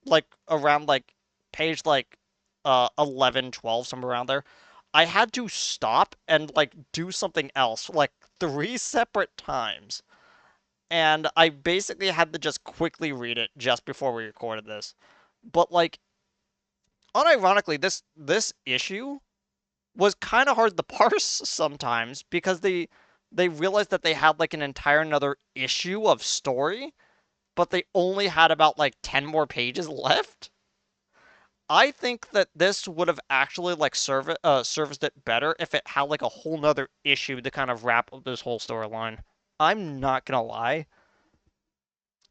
like, around, like, page, like, 11, 12, somewhere around there, I had to stop and, like, do something else, like, three separate times. And I basically had to just quickly read it just before we recorded this. But like, unironically, this issue was kind of hard to parse sometimes because they realized that they had like an entire another issue of story, but they only had about like 10 more pages left. I think that this would have actually like serviced it better if it had like a whole nother issue to kind of wrap up this whole storyline. I'm not gonna lie.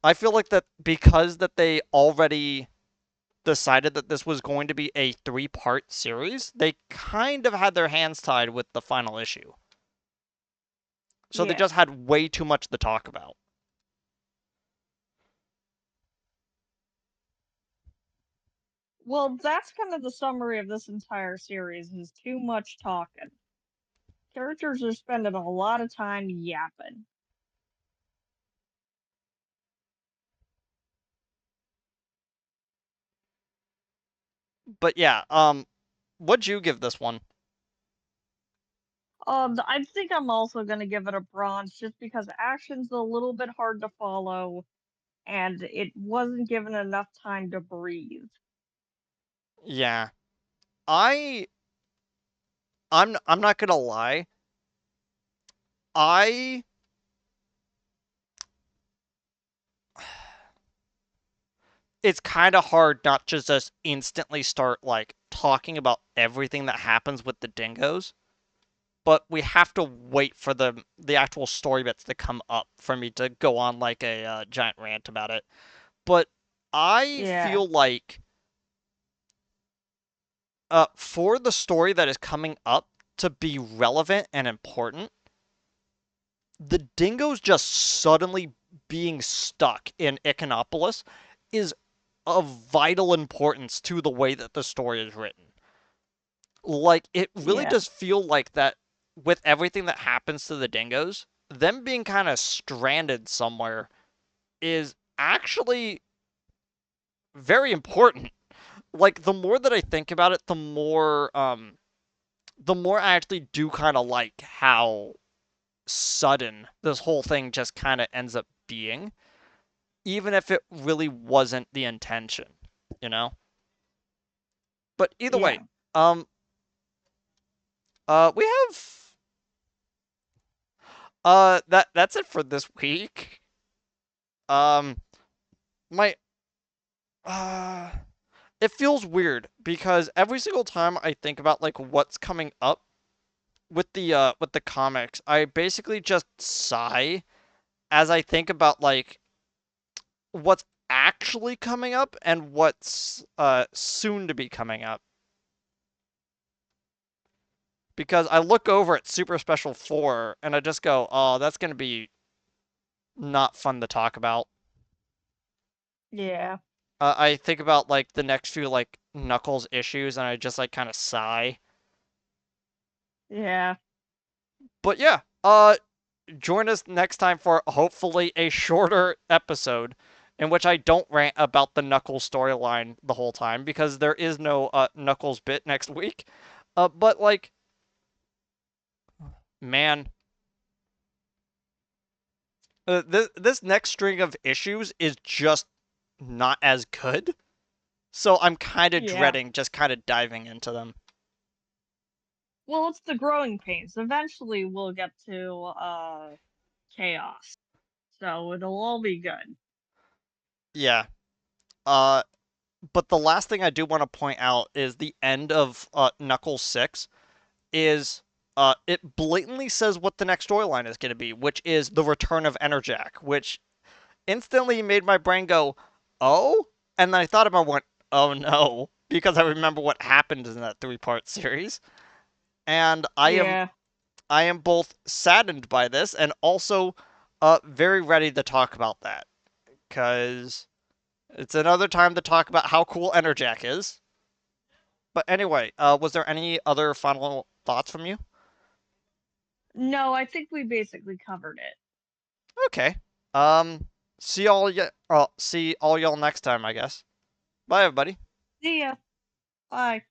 I feel like that because that they already decided that this was going to be a three-part series, they kind of had their hands tied with the final issue. So they Yeah, just had way too much to talk about. Well, that's kind of the summary of this entire series is too much talking. Characters are spending a lot of time yapping. But yeah, what'd you give this one? I think I'm also gonna give it a bronze just because action's a little bit hard to follow and it wasn't given enough time to breathe. Yeah, I I'm not gonna lie. I it's kind of hard not to just instantly start like talking about everything that happens with the dingoes, but we have to wait for the actual story bits to come up for me to go on like a giant rant about it. But I Yeah, feel like for the story that is coming up to be relevant and important, the dingoes just suddenly being stuck in Echinopolis is of vital importance to the way that the story is written. Like, it really yeah, does feel like that with everything that happens to the dingoes, them being kind of stranded somewhere is actually very important. Like, the more that I think about it, the more I actually do kind of like how sudden this whole thing just kind of ends up being, even if it really wasn't the intention, you know? But either way, yeah. um, we have that's it for this week. Um, my uh, it feels weird because every single time I think about like what's coming up with the comics, I basically just sigh as I think about like what's actually coming up and what's soon to be coming up. Because I look over at Super Special 4 and I just go, "Oh, that's going to be not fun to talk about." Yeah, I think about like the next few like Knuckles issues and I just like kind of sigh. yeah, But yeah, join us next time for hopefully a shorter episode in which I don't rant about the Knuckles storyline the whole time because there is no Knuckles bit next week. But like, man, this next string of issues is just not as good. So I'm kind of yeah. dreading just kind of diving into them. Well, it's the growing pains. Eventually, we'll get to chaos, so it'll all be good. Yeah. Uh, but the last thing I do want to point out is the end of Knuckles 6 is it blatantly says what the next storyline is going to be, which is the return of Enerjack, which instantly made my brain go, "Oh," and then I thought about what, "Oh no," because I remember what happened in that three-part series, and Yeah, I am both saddened by this and also very ready to talk about that because it's another time to talk about how cool Enerjack is. But anyway, was there any other final thoughts from you? no, I think we basically covered it. Okay. Um, see all y'all next time, I guess. Bye, everybody. See ya. Bye.